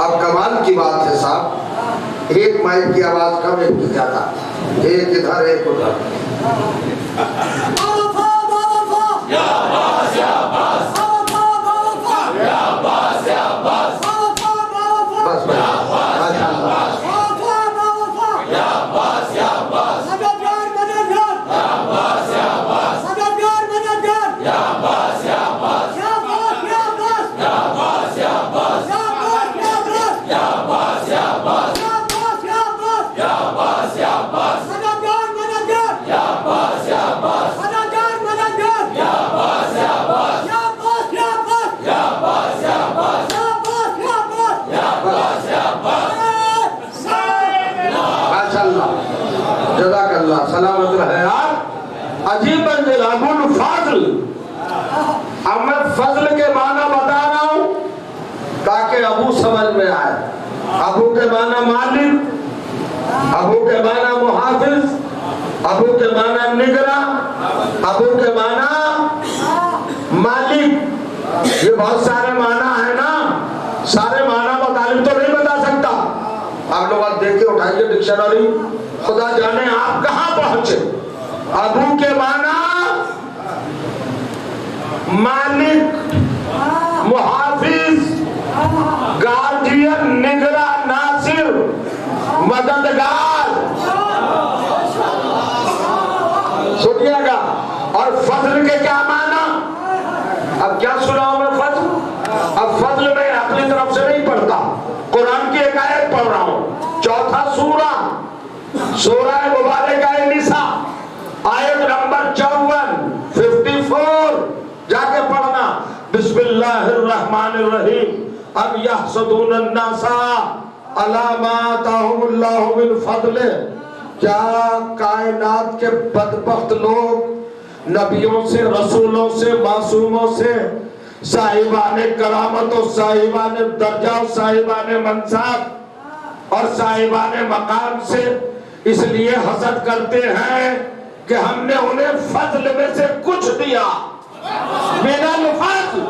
اب کمال کی بات ہے صاحب، ایک مائک کی آواز کم ایک زیادہ، ایک ادھر ایک ادھر. بس جزاک اللہ، سلامت رہے آپ. عجیب منزل ابو الفضل. اب میں فضل کے معنی بتا رہا ہوں تاکہ ابو سمجھ میں آئے. ابو کے معنی مالک، ابو کے معنی محافظ، ابو کے معنی نگراں، ابو کے معنی مالک. یہ بہت سارے معنی ہیں نا، سارے معنی مطالب تو نہیں بتا سکتا. آپ لوگ آپ دیکھیں، اٹھائیے ڈکشنری، خدا جانے آپ کہاں پہنچے. ابو کے معنی مالک، محافظ، گارڈین، نگراں، ناصر، مددگار. سنیے گا. اور فضل کے کیا معنی؟ اب کیا سناؤں میں فضل؟ اب فضل میں اپنی طرف سے نہیں پڑھتا، قرآن کی ایک آیت پڑھ رہا ہوں. چوتھا سورہ، سورہ مبارکہ نساء، آیت نمبر 54 جا کے پڑھنا. بسم اللہ الرحمن الرحیم. ام یحسدون الناس علی ما آتاہم اللہ من فضل. کیا کائنات کے بدبخت لوگ نبیوں سے، رسولوں سے، معصوموں سے، صاحبان کرامت و صاحبان درجہ و صاحبان منصب اور صاحبان مقام سے اس لیے حسد کرتے ہیں کہ ہم نے انہیں فضل میں سے کچھ دیا؟ میرا الفضل.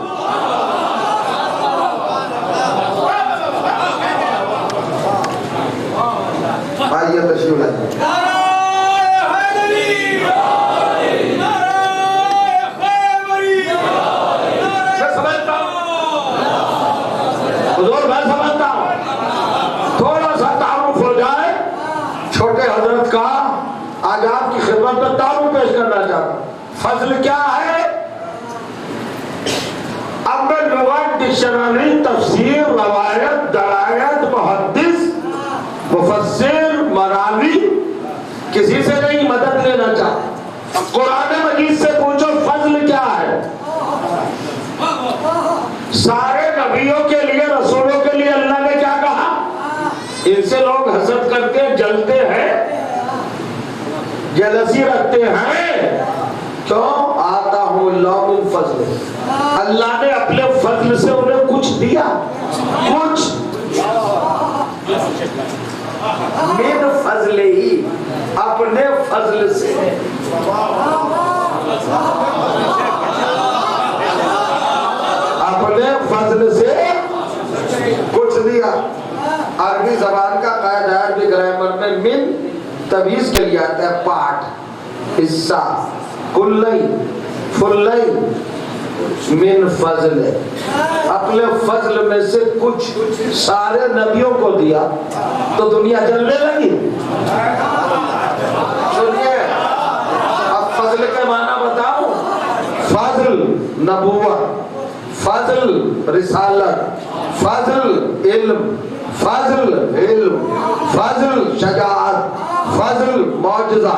آئیے تشریف لائیں. تھوڑا سا تعارف ہو جائے چھوٹے حضرت کا، آج آپ کی خدمت میں تعارف پیش کرنا چاہتا ہوں. فضل کیا ہے؟ اب میں لغت، ڈکشنری، تفسیر، روایت، درایت، محدث، مفسر، مراوی کسی سے نہیں مدد لینا چاہتا. قرآن مجید سے پوچھو فضل کیا ہے. سارے نبیوں کے لیے، رسولوں کے لیے اللہ نے کیا کہا؟ ان سے لوگ حسد کرتے، جلتے ہیں، جلسی رکھتے ہیں. کیوں؟ آتاہم اللہ من فضل. اللہ نے اپنے فضل سے انہیں کچھ دیا. کچھ من فضل ہی، اپنے فضل سے، اپنے فضل سے کچھ دیا۔ عربی زبان کا قاعدہ ہے، عربی گرامر میں من تمیز کے لیے آتا ہے پارٹ، حصہ، کلی، فلی، من فضل، اپنے فضل میں سے کچھ سارے نبیوں کو دیا تو دنیا جلنے لگی۔ سنیے، اب فضل کے معنی بتاؤں۔ فضل نبوت، فضل رسالت، فضل علم، فضل فضل شجاعت، فضل معجزہ،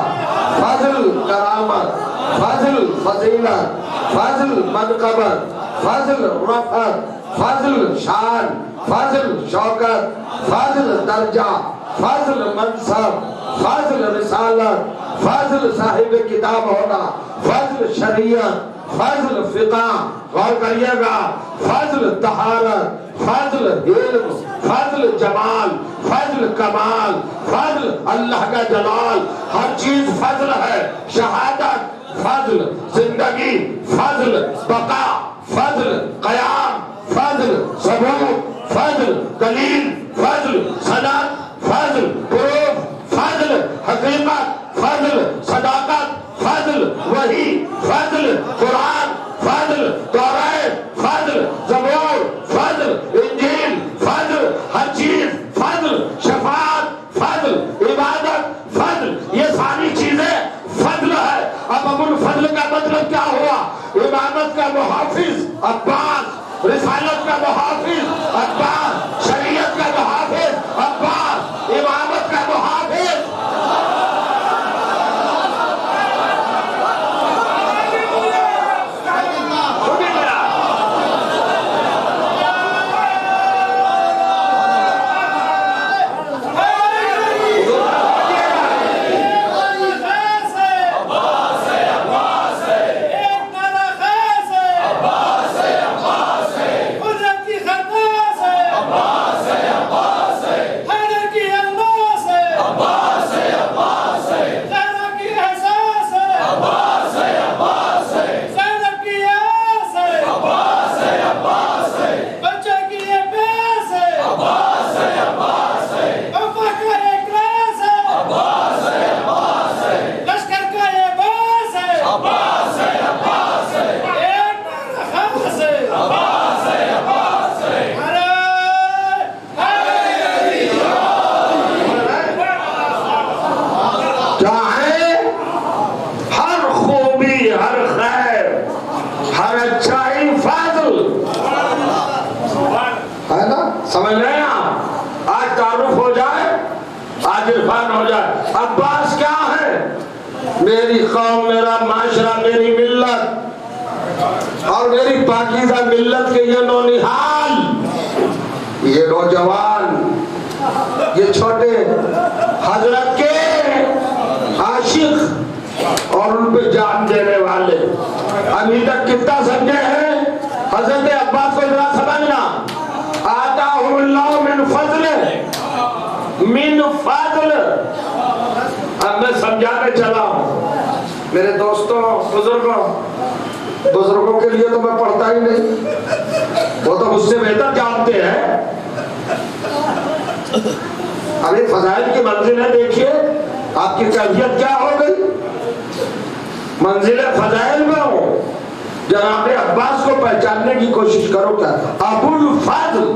فضل کرامت، فضل فضیلت، فضل منقبت، فضل رفعت، فضل شان، فضل شوکت، فضل درجہ، فضل منصب، فضل رسالت، فضل صاحب کتاب ہونا، فضل شریعت، فضل فقہ، غور کریے گا، فضل طہارت، فضل علم، فضل جمال، فضل کمال، فضل اللہ کا جلال، ہر چیز فضل ہے۔ شہادت فضل، زندگی فضل، بقا فضل، قیام فضل، ثبوت فضل، دلیل فضل، سند فضل، پروف فضل، حقیقت فضل، صداقت فضل، وحی فضل، قرآن فضل، تورات فضل، زبور فضل، انجیل فضل، ہر چیز فضل، شفاعت فضل، عبادت فضل، یہ ساری چیزیں فضل ہے۔ اب ابو الفضل کا مطلب کیا ہوا؟ امامت کا محافظ عباس، رسالت کا محافظ عباس، شریعت کا محافظ عباس، امامت کا محافظ سمجھ رہے ہیں آپ؟ آج تعارف ہو جائے، آج عرفان ہو جائے۔ عباس کیا ہے؟ میری قوم، میرا معاشرہ، میری ملت اور میری پاکیزہ ملت کے یہ نونہال، یہ نوجوان، یہ چھوٹے حضرت کے عاشق اور ان پہ جان دینے والے۔ ابھی تک کتنا سمجھے ہیں؟ حضرت عباس کو ذرا سمجھنا، آتاہم اللہ من فضل، من فضل۔ اب میں سمجھانے چلا ہوں میرے دوستوں، بزرگوں کے لیے تو میں پڑھتا ہی نہیں، وہ تو مجھ سے بہتر جانتے ہیں۔ ابھی فضائل کی منزلیں دیکھیے، آپ کی کیفیت کیا ہو گئی؟ منزل فضائل میں ہو، جناب عباس کو پہچاننے کی کوشش کرو۔ کیا ابو الفضل،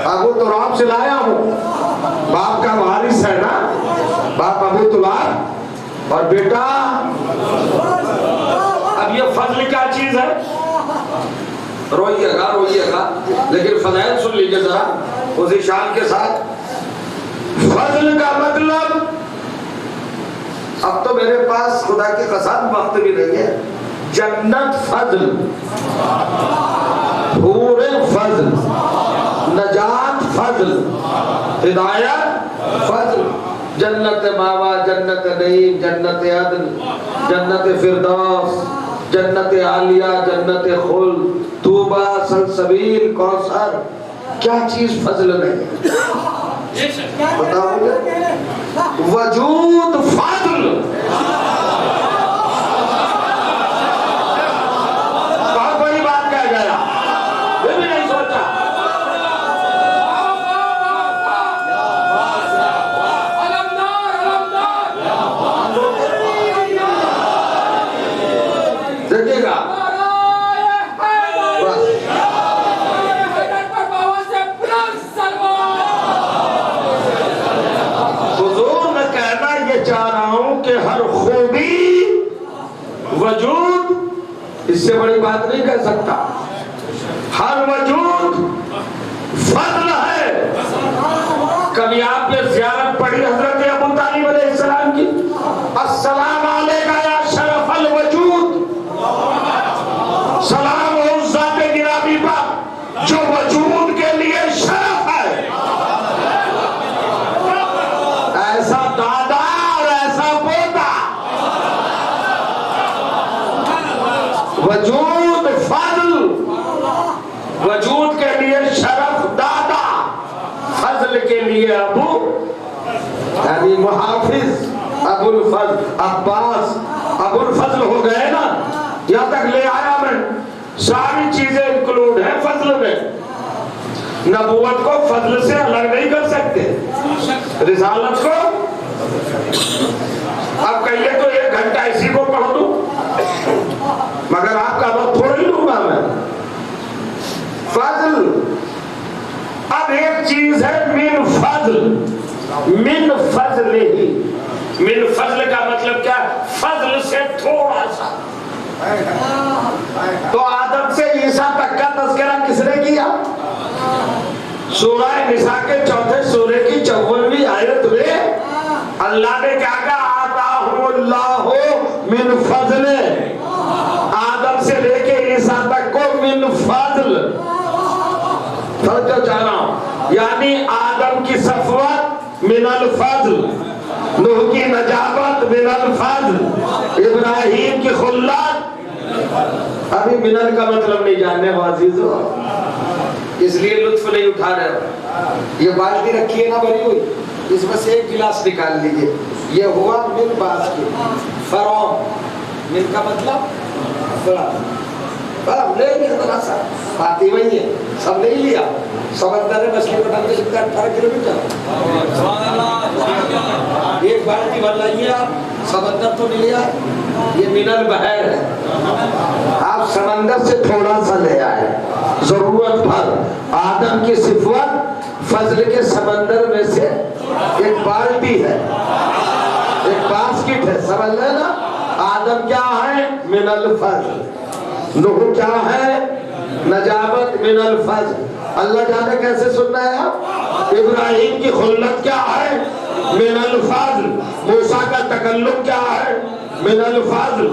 ابو تراب سے لایا ہوں، باپ کا وارث ہے نا، باپ ابو تراب اور بیٹا۔ اب یہ فضل کیا چیز ہے؟ روئیے گا لیکن فضائل سن لیجیے ذرا اسی شان کے ساتھ۔ فضل کا مطلب، اب تو میرے پاس خدا کی قسم وقت بھی نہیں ہے، جنت فضل، حور فضل، نجات فضل، ہدایت فضل، جنت ماوا، جنت نعیم، جنت عدن، جنت فردوس، جنت عالیہ، جنت خلد، طوبیٰ، سلسبیل، کوثر۔ کیا چیز فضل نہیں؟ بتاؤ مجھے وجود فضل بہت بڑی بات کہہ گیا، یہ بھی نہیں سوچا۔ دیکھیے گا حضور میں کہنا یہ چاہ رہا ہوں کہ ہر خوبی وجود، اس سے بڑی بات نہیں کہہ سکتا، ہر وجود فضل ہے۔ کبھی آپ نے زیارت پڑھی حضرت ابو طالب علیہ السلام کی؟ السلام علیکہ یا شرف الوجود، سلام ہو اس ذات گرامی پر جو وجود کے لیے شرف ہے، ایسا دادا اور ایسا پوتا، وجود فضل، وجود کے لیے شرف دادا، فضل کے لیے ابو، یعنی محافظ ابو الفضل، عباس ابو الفضل ہو گئے نا۔ یہاں تک لے آیا میں، ساری چیزیں انکلوڈ ہیں فضل میں۔ نبوت کو فضل سے الگ نہیں کر سکتے، رسالت کو۔ اب کہیے تو 1 گھنٹہ اسی کو پڑھ دوں، مگر آپ کا وقت تھوڑی لوں گا میں۔ فضل، اب ایک چیز ہے من فضل، من فضل ہی، من فضل کا مطلب کیا ہے؟ فضل سے تھوڑا سا۔ تو آدم سے عیسیٰ تک کا تذکرہ کس نے کیا؟ سورہ نساء کے 4 سورے کی 54ویں آیت میں اللہ نے کیا کہا؟ آتاہم اللہ من فضل، آدم سے لے کے عیسیٰ تک کو من فضل۔ توجہ چاہ رہا ہوں، یعنی آدم کی صفوت من الفضل، نوح کی نجابت من الفضل، ابراہیم کی خلت۔ ابھی منن کا مطلب نہیں جاننے ہو عزیزو، اس لیے لطف نہیں اٹھا رہے ہو۔ یہ بالٹی رکھی ہے نا بھری ہوئی، اس میں سے ایک گلاس نکال لیجئے۔ یہ ہوا من باز کی فروم، من کا مطلب بڑا، بڑا لے لیا ذرا سا، بات ہی وہی ہے، سب نہیں لیا۔ سمندر میں مچھلی پٹھان کے لگتا ہے 18 کلومیٹر، ایک بالٹی بھر لائیے آپ، سمندر تو نہیں لیا، یہ من البحر ہے۔ آپ سمندر سے تھوڑا سا لے آئے، ضرورت بھر۔ آدم کی صفت فضل کے سمندر میں سے ایک بالٹی ہے، ایک باسکٹ ہے، سمجھ لے نا۔ آدم کیا ہے؟ من الفضل۔ نوح کیا ہے؟ نجابت من الفضل۔ اللہ جانے کیسے سننا ہے آپ؟ ابراہیم کی خلت کیا ہے؟ من الفضل۔ موسیٰ کا تکلم کیا ہے؟ من الفضل۔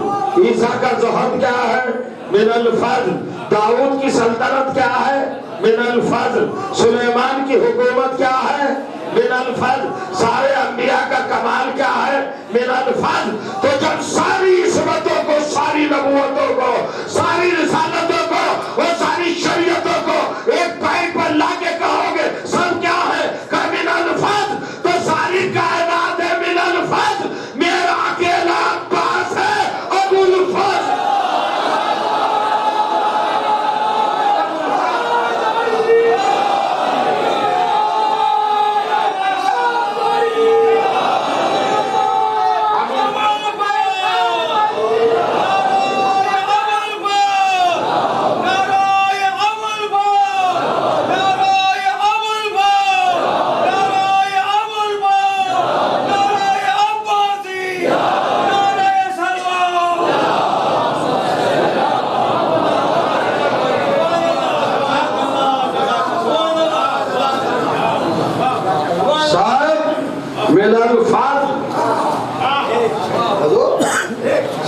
عیسیٰ کا زہد کیا ہے؟ من الفضل۔ داؤد کی سلطنت کیا ہے؟ من الفضل۔ سلیمان کی حکومت کیا ہے؟ من الفضل۔ سارے انبیاء کا کمال کیا ہے؟ من الفضل۔ تو جب ساری عصمتوں کو، ساری نبوتوں کو، ساری رسالتوں کو اور ساری شریعتوں کو ایک پائپ پر لا کے کہو گے سب کیا ہے؟ کہ من الفضل، تو ساری کائنات ہے من الفضل۔ میرا اکیلا عباس ہے ابو الفضل۔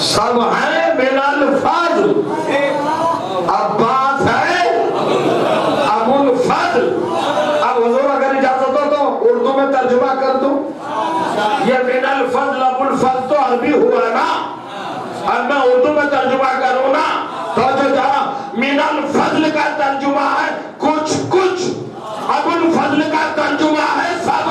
سب ہے من الفضل۔ عباس ہے ابو الفضل۔ اب حضور اگر اجازت ہو تو اردو میں ترجمہ کر دوں؟ یہ من الفضل ابو الفضل تو عربی ہوا نا، اب میں اردو میں ترجمہ کروں نا تو جو جہاں من الفضل کا ترجمہ ہے کچھ کچھ، ابو الفضل کا ترجمہ ہے سب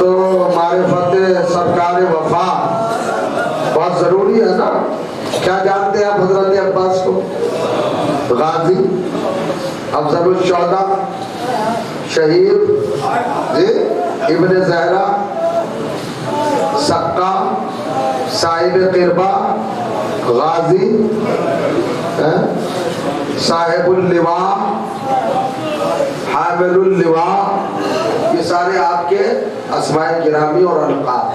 تو معرفت سرکار وفا بہت ضروری ہے نا. کیا جانتے ہیں آپ حضرت عباس کو؟ غازی، افضل الشہداء، شہید، ابن زہرا، سقا، صاحب قربہ، غازی، صاحب اللواء، حامل اللواء، یہ سارے آپ کے اسماء گرامی اور القاب.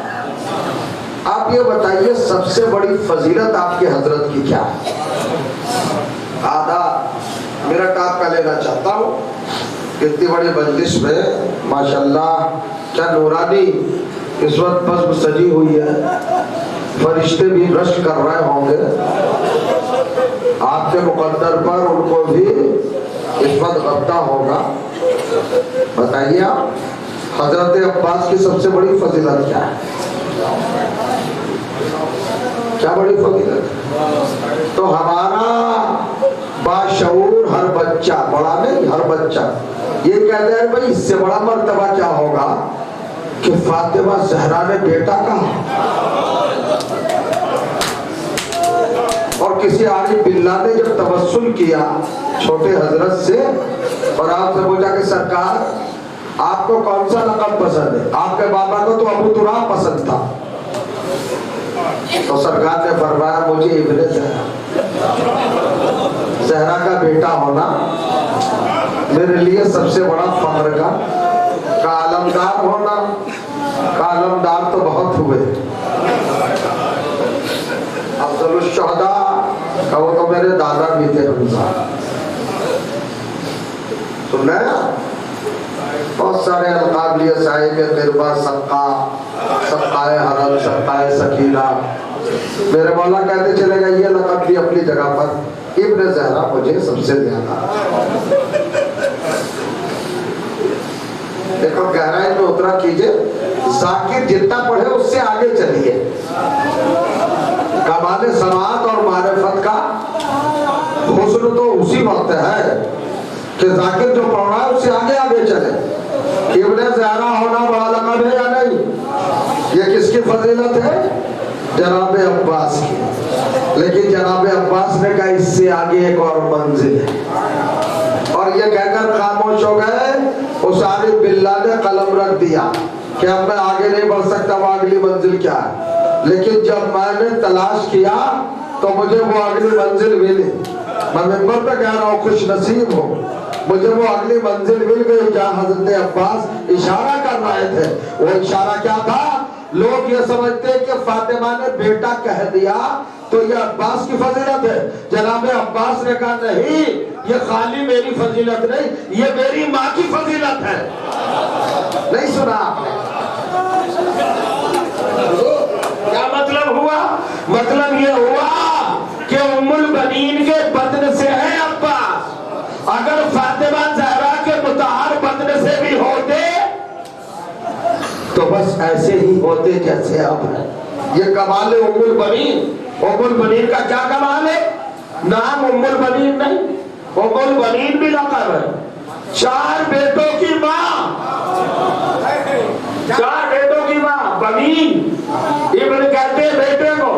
آپ یہ بتائیے سب سے بڑی فضیلت آپ کے حضرت کی کیا ہے؟ آدھا منٹ آپ کا لینا چاہتا ہوں. اتنی بڑی مجلس میں ماشاءاللہ کیا نورانی اس وقت بزم سجی ہوئی ہے، فرشتے بھی رشک کر رہے ہوں گے. آپ کے مقدر پر ان کو بھی اس وقت غبطہ ہوگا. بتائیے آپ حضرت عباس کی سب سے بڑی فضیلت کیا ہے؟ کیا بڑی فضیلت؟ تو ہمارا باشعور ہر بچہ، بڑا نہیں ہر بچہ یہ کہتا ہے بھائی اس سے بڑا مرتبہ کیا ہوگا کہ فاطمہ زہرا نے بیٹا کہا. اور کسی عارف باللہ نے جب توسل کیا چھوٹے حضرت سے اور آپ سے پوچھا کہ سرکار آپ کو کون سا لقب پسند ہے؟ آپ کے بابا کو تو ابو تراب پسند تھا. تو سرکار نے فرمایا مجھے ابن زہرا کا بیٹا ہونا میرے لیے سب سے بڑا فخر کا علمدار ہونا. کا علمدار تو بہت ہوئے، افضل الشہداء کا وہ تو میرے دادا بھی تھے حمزہ. سن رہے ہیں بہت سارے القاب لیے، صاحب قربہ، سقا، سقائے حرم، سقائے سکینہ. میرے مولا کہتے چلے گا یہ لقب بھی اپنی جگہ پر، ابن زہرا مجھے سب سے زیادہ. دیکھو گہرائی میں اترا کیجئے. ذاکر جتنا پڑھے اس سے آگے چلیے. کمال سماعت اور معرفت کا حسن تو اسی وقت ہے کہ ذاکر جو پڑھ رہا ہے اس سے آگے آگے چلے. ابن زہرا ہونا بڑا لقب ہے یا نہیں؟ یہ کس کی فضیلت ہے؟ جناب عباس کی. لیکن جناب عباس نے کہا اس سے آگے ایک اور منزل ہے. اور یہ کہہ کر خاموش ہو گئے. اس عارف باللہ نے قلم رکھ دیا کہ اب میں آگے نہیں بڑھ سکتا، وہ اگلی منزل کیا ہے. لیکن جب میں نے تلاش کیا تو مجھے وہ اگلی منزل ملی. میں ممبر پہ کہہ رہا ہوں خوش نصیب ہوں، مجھے وہ اگلی منزل مل گئی جہاں حضرت عباس اشارہ کر رہے تھے. وہ اشارہ کیا تھا؟ لوگ یہ سمجھتے کہ فاطمہ نے بیٹا کہہ دیا تو یہ عباس کی فضیلت ہے. جناب عباس نے کہا نہیں، یہ خالی میری فضیلت نہیں، یہ میری ماں کی فضیلت ہے. نہیں سنا آپ نے؟ کیا مطلب ہوا؟ مطلب یہ ہوا کہ ام البنین کے بدن سے ہے عباس. اگر فاطمہ زہرا کے مطہر بدن سے بھی ہوتے تو بس ایسے ہی ہوتے جیسے اب ہے. یہ کمال ہے ام البنین. ام البنین کا کیا کمال ہے؟ نام ام البنین نہیں، ام البنین بھی لقب ہے. 4 بیٹوں کی ماں، 4 بیٹوں کی ماں. بنین ابن کہتے ہیں بیٹے کو،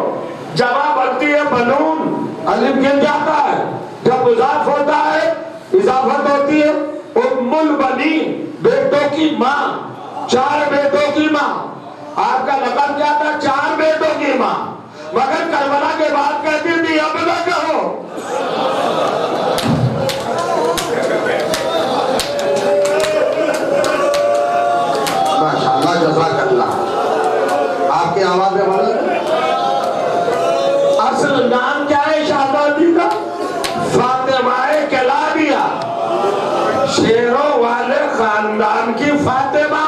جمع بنتی ہے بنون، الف گر جاتا ہے، جب مضاف ہوتا ہے اضافت ہوتی ہے. ام البنین بیٹوں کی ماں، 4 بیٹوں کی ماں. آپ کا لقب کیا تھا؟ 4 بیٹوں کی ماں. مگر کربلا کے بعد کہتی تھی اب نہ کہو. ماشاءاللہ جزاک اللہ. آپ کی آواز میں بولے. اصل نام کیا ہے شہزادی کا؟ فاطمہ کلابیہ، شیروں والے خاندان کی فاطمہ.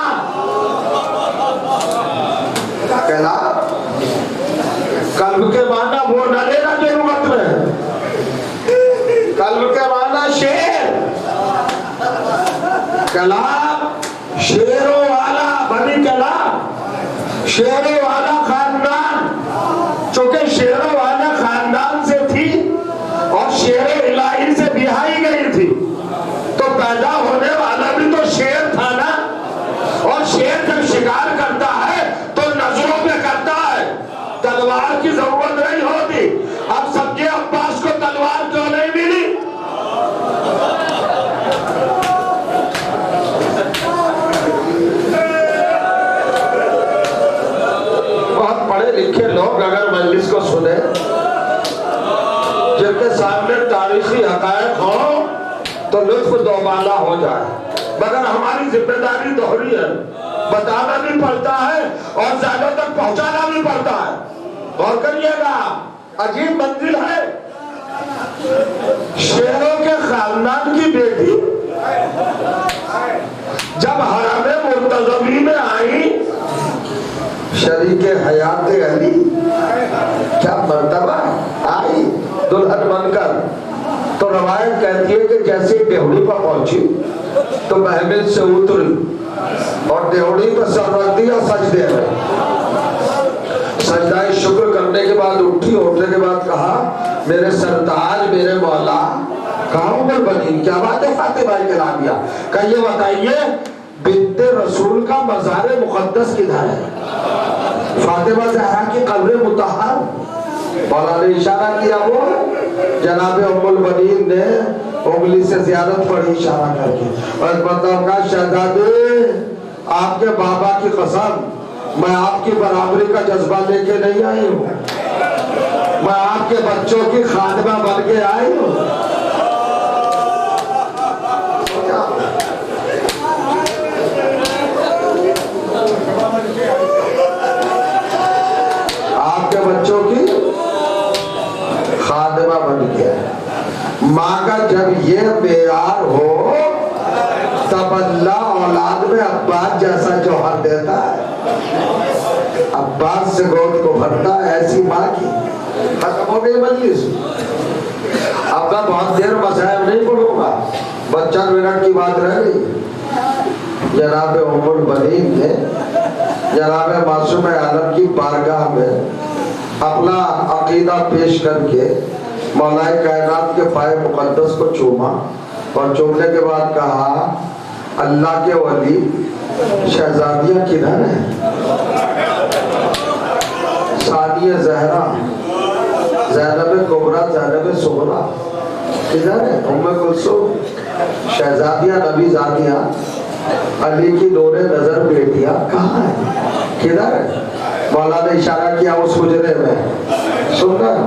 قلب کے معنی وہ نہ لینا ضرورت میں. قلب کے معنی شیر، کلاب شیروں والا، بنی کلاب شیروں والا خاندان. چونکہ شیروں والا خاندان سے تھی اور شیر الہی سے بہائی گئی تھی تو پیدا ہونے والا بھی تو شیر تھا نا. اور شیر جب شکار کرتا والا ہو جائے، مگر ہماری ذمہ داری دوہری ہے، بتانا بھی پڑتا ہے اور زیادہ تک پہنچانا بھی پڑتا ہے۔ غور کریے گا، عجیب منزل ہے، شیروں کے خاندان کی بیٹی جب حرم مرتضوی میں آئی، شریک حیات علی، کیا مرتبہ آئی دلہن بن کر، تو روایت کہتی ہے کہ جیسے ڈیوڑی پر پہنچی تو محمل سے اتری اور ڈیوڑی پر سر رکھ دیا سجدے میں، سجدہ شکر کرنے کے بعد اٹھی، اٹھنے کے بعد کہا میرے سرتاج میرے مولا، کہا عمر بنی کیا بات ہے فاطمہ کلامیا، کہ یہ بتائیے بنت رسول کا مزار مقدس کدھر ہے؟ فاطمہ زہرا کی قبر مطہر، مولا نے اشارہ کیا، وہ جناب ام البنین نے انگلی سے زیارت پڑھی اشارہ کر کے، اور بتاؤ کا شہزادے آپ کے بابا کی قسم میں آپ کی برابری کا جذبہ لے کے نہیں آئی ہوں، میں آپ کے بچوں کی خادمہ بن کے آئی ہوں۔ آپ کے بچوں کی خادمہ بن کے، ماں کا جب یہ معیار ہو تب اللہ اولاد میں عباس جیسا جوہر دیتا ہے، عباس سے گود کو بھرتا ہے، ایسی ماں کی۔ ختم ہو گئی مجلس، اب میں بہت دیر مسائل نہیں پڑھوں گا، بس چند منٹ کی بات رہ گئی۔ جناب ام البنین نے جناب معصوم عالم کی بارگاہ میں اپنا عقیدہ پیش کر کے مولا کائنات کے پائے مقدس کو چوما، اور چومنے کے بعد کہا اللہ کے ولی شہزادیاں کدھر ہیں؟ ثانیہ زہرا، زینب کبریٰ، زینب صغریٰ کدھر ہے؟ ام کلثوم، شہزادیاں نبی زادیاں علی کی نور نظر بیٹیاں کہاں ہیں؟ کدھر ہے؟ مولا نے اشارہ کیا اس حجرے میں، سن کر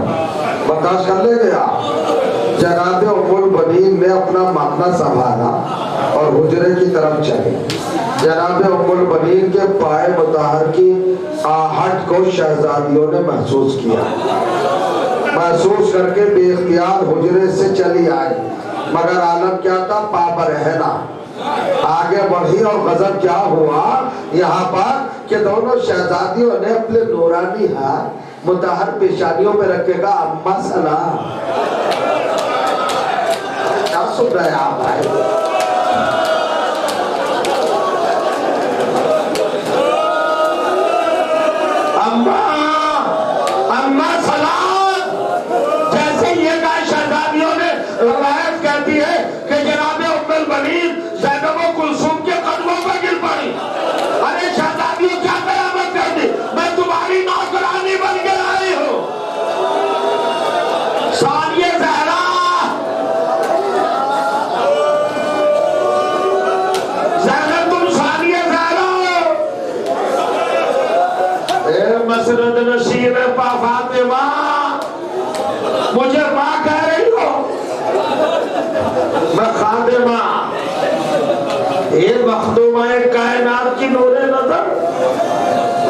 برداشت کر لے گیا۔ جناب ام البنین نے اپنا ماننا سنبھالا اور حجرے کی طرف چلی۔ جناب ام البنین کے پائے مطہر کی آہٹ کو شہزادیوں نے محسوس کیا، محسوس کر کے بے اختیار حجرے سے چلی آئی، مگر عالم کیا تھا؟ پابرہنہ آگے بڑھی، اور غضب کیا ہوا یہاں پر کہ دونوں شہزادیوں نے اپنے نورانی ہاتھ مطہر پیشانیوں پہ رکھے گا، اماں سلام۔ کیا سن رہے ہیں آپ بھائی؟ اماں سلام، جیسے یہ کہا شہزادیوں نے، روایت کہتی ہے کہ جناب ام البنین زینب و کلثوم کے قدموں پر گر پڑی۔ ارے شہزادیوں کیا قیامت کر دی، میں تمہاری نوکرانی بن کے آئی ہوں۔ ثانیہ زہرا، زینب تم ثانیہ زہرا ہو، اے مسرد نشین پا فاطمہ، مجھے ماں کہہ رہی ہو، میں خادمہ، یہ مخدومہ کائنات کی نور نظر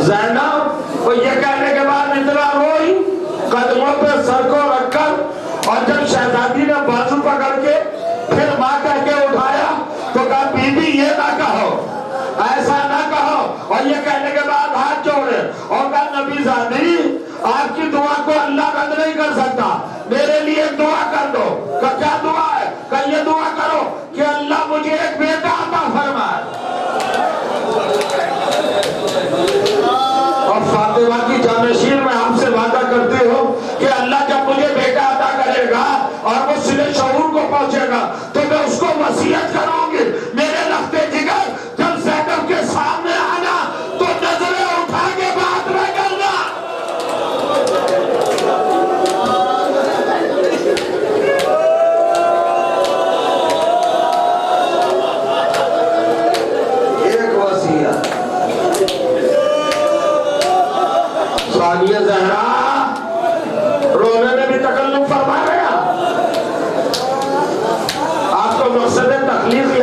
زینب۔ اور یہ کہنے کے بعد اتنا روئی، قدموں پہ سر کو رکھ کر، اور جب شہزادی نے بازو پکڑ کے پھر ماں کہہ کے اٹھایا تو کہا بی بی یہ نہ کہو، ایسا نہ کہو، اور یہ کہنے کے بعد ہاتھ جوڑے اور کہا نبی زادی آپ کی دعا کو اللہ رد نہیں کر سکتا، میرے لیے دعا کر دو۔ کہ کیا دعا ہے؟ کہ یہ دعا کرو کہ اللہ مجھے ایک بیٹا عطا فرمائے۔ اور فاطمہ کی جانشین میں آپ سے وعدہ کرتی ہوں کہ اللہ جب مجھے بیٹا عطا کرے گا اور وہ سلے شعور کو پہنچے گا تو میں اس کو وصیت کروں گی، میرے لختے جگر جب زینب کے سامنے آنا تو نظریں اٹھا کے بات نہ کرنا۔ ایک وصیت، ثانیہ زہرا رونے میں بھی تکلف فرما رہے ہیں، آپ کو مقصد تخلیق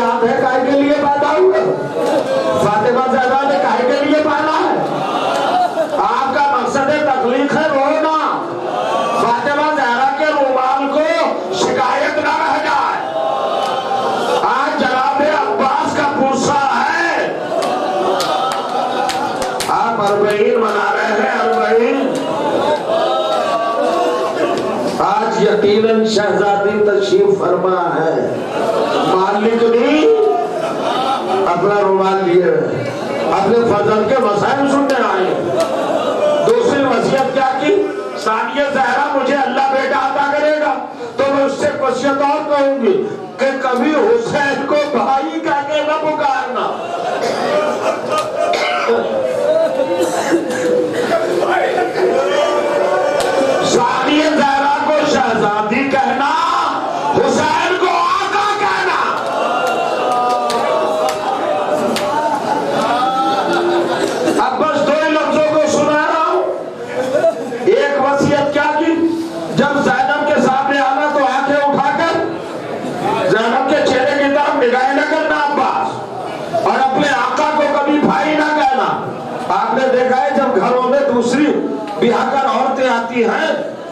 آپ 40 منا رہے ہیں 40. آج یقیناً شہزادی تشریف فرما ہے. مالک نہیں اپنا رومال لیے اپنے فضل کے مسائل سننے آئے. دوسری وصیت کیا کی؟ ثانیہ زہرا مجھے اللہ بیٹا عطا کرے گا تو میں اس سے وصیت اور کہوں گی کہ کبھی حسین کو بھائی کہہ کے نہ پکارنا. ثانیہ زہرا کو شہزادی کہنا، حسین کو آقا کہنا. اب بس 2 لفظوں کو سنا رہا ہوں. ایک وصیت کیا کی؟ جب زینب کے سامنے آنا تو آنکھیں اٹھا کر زینب کے چہرے کی طرف نگاہیں نہ کرنا عباس، اور اپنے آقا کو کبھی بھائی نہ کہنا. آپ نے دیکھا ہے جب گھروں میں دوسری بیاہگر عورتیں آتی ہیں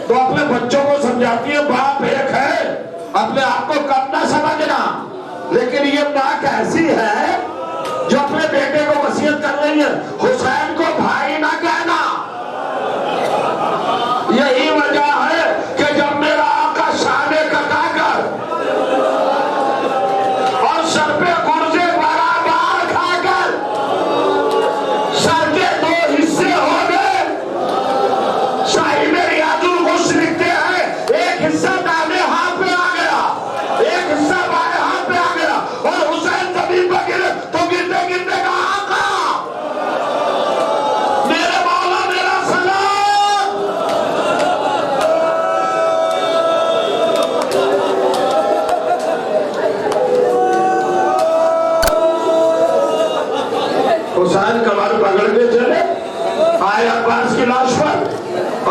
تو اپنے بچوں کو سمجھاتی ہیں باپ ایک ہے، اپنے آپ کو کم نہ سمجھنا. لیکن یہ ماں ایسی ہے جو اپنے بیٹے کو وصیت کر رہی ہے حسین کو بھائی نہ کہنا. یہی وجہ ہے کہ جب میرا آقا شانے کٹا کر اور سر پہ گرزے برابر کھا کر سر کے 2 حصے ہو گئے، صاحب ریاض الغش لکھتے ہیں ایک حصہ دائیں ہاتھ پہ آ گیا، ایک حصہ بائیں ہاتھ پہ آ گیا، اور حسین زمین پہ گرے تو گرتے گرتے کا آقا میرے مولا میرا سلام. حسین کمر پکڑ کے چلے آئے عباس کی لاش پر.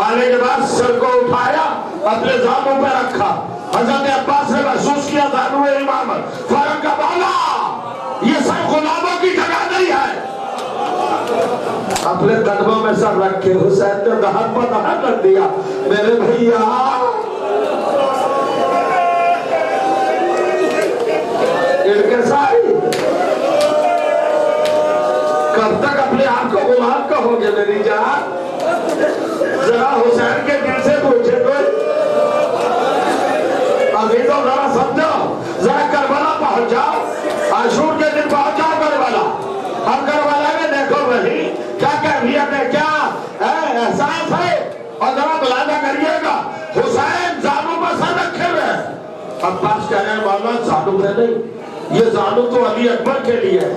آنے کے بعد سر کو اٹھایا اپنے زانوں پہ رکھا. حضرت عباس نے محسوس کیا زانو امامت فرق کا بالا، یہ سر غلاموں کی جگہ نہیں ہے. اپنے قدموں میں سر رکھے حسین نے دہن پر دہن رکھ دیا. میرے بھئیہ ان کے ساری کب تک اپنے آپ کو غلام کہو گے میری جان؟ ذرا حسین کے دل سے پوچھے کوئی. عزیزوں ذرا سمجھو، ذرا کربلا پہنچ جاؤ، عاشور کے دن پہنچ جاؤ کربلا. ہم کربلا میں دیکھو وہی کیا کیفیت ہے، کیا احساس ہے، اور ذرا ملاحظہ کریے گا حسین زانوں پر سر رکھے ہوئے ہیں. عباس کہہ رہے ہیں مولا زانوں پہ نہیں، یہ زانوں تو علی اکبر کے لیے ہے،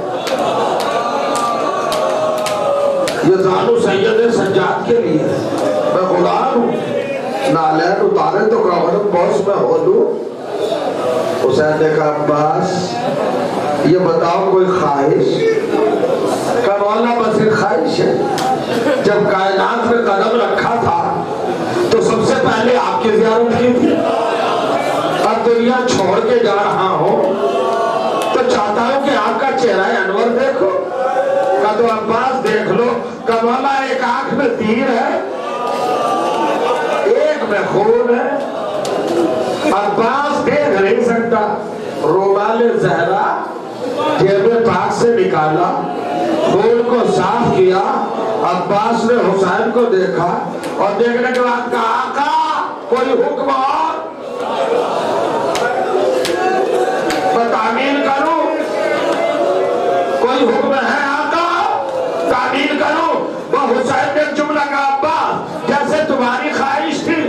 یہ زانو سید سجاد کے لیے. میں غلام ہوں، نالین اتارے تو کامرم باس میں ہو لوں. حسین نے کہا عباس یہ بتاؤ کوئی خواہش؟ کہ مولا بس ایک خواہش ہے. جب کائنات میں قدم رکھا تھا تو سب سے پہلے آپ کی زیارت کی تھی، اب دنیا چھوڑ کے جا رہا ہوں تو چاہتا ہوں کہ آپ کا چہرہ انور دیکھو. کہ تو عباس دیکھ لو کہ مولا ایک آنکھ میں تیر ہے، ایک میں خون ہے. عباس دیکھ نہیں سکتا. رومال زہرا جیب پاک سے نکالا، خون کو صاف کیا. عباس نے حسین کو دیکھا اور دیکھنے کے بعد کہا آقا کوئی حکم اور میں تعمیل کروں؟ کوئی حکم ہے آقا تعمیل کروں؟ وہ حسین نے جملہ کہا عباس جیسے تمہاری خواہش تھی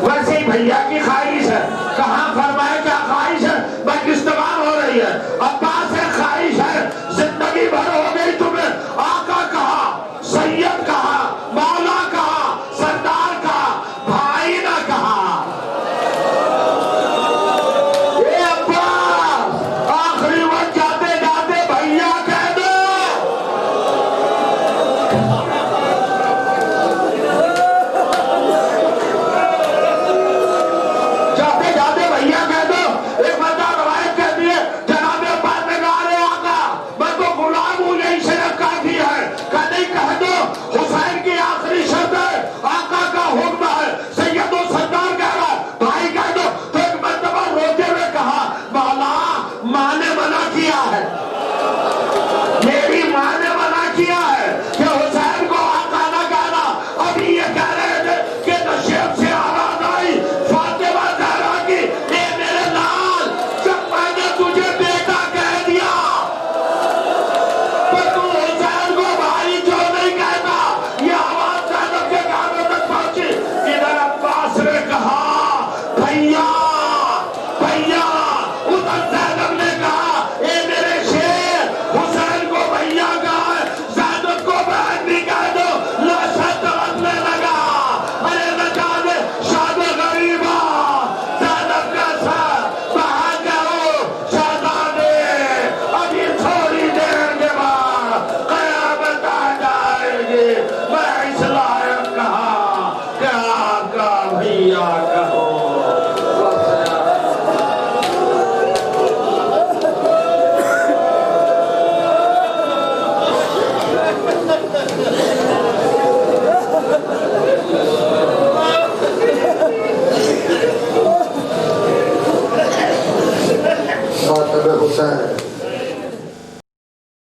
ویسے ہی بھیا کی خواہش ہے. کہاں فرمائے کیا خواہش ہے؟ میں استعمال ہو رہی ہے. عباس ایک خواہش ہے، زندگی بھر ہو گئی تمہیں آقا کہا، سید کہا، مولا کہا، سردار کہا، بھائی نہ کہا. اے عباس آخری وقت جاتے جاتے بھیا کہہ دو.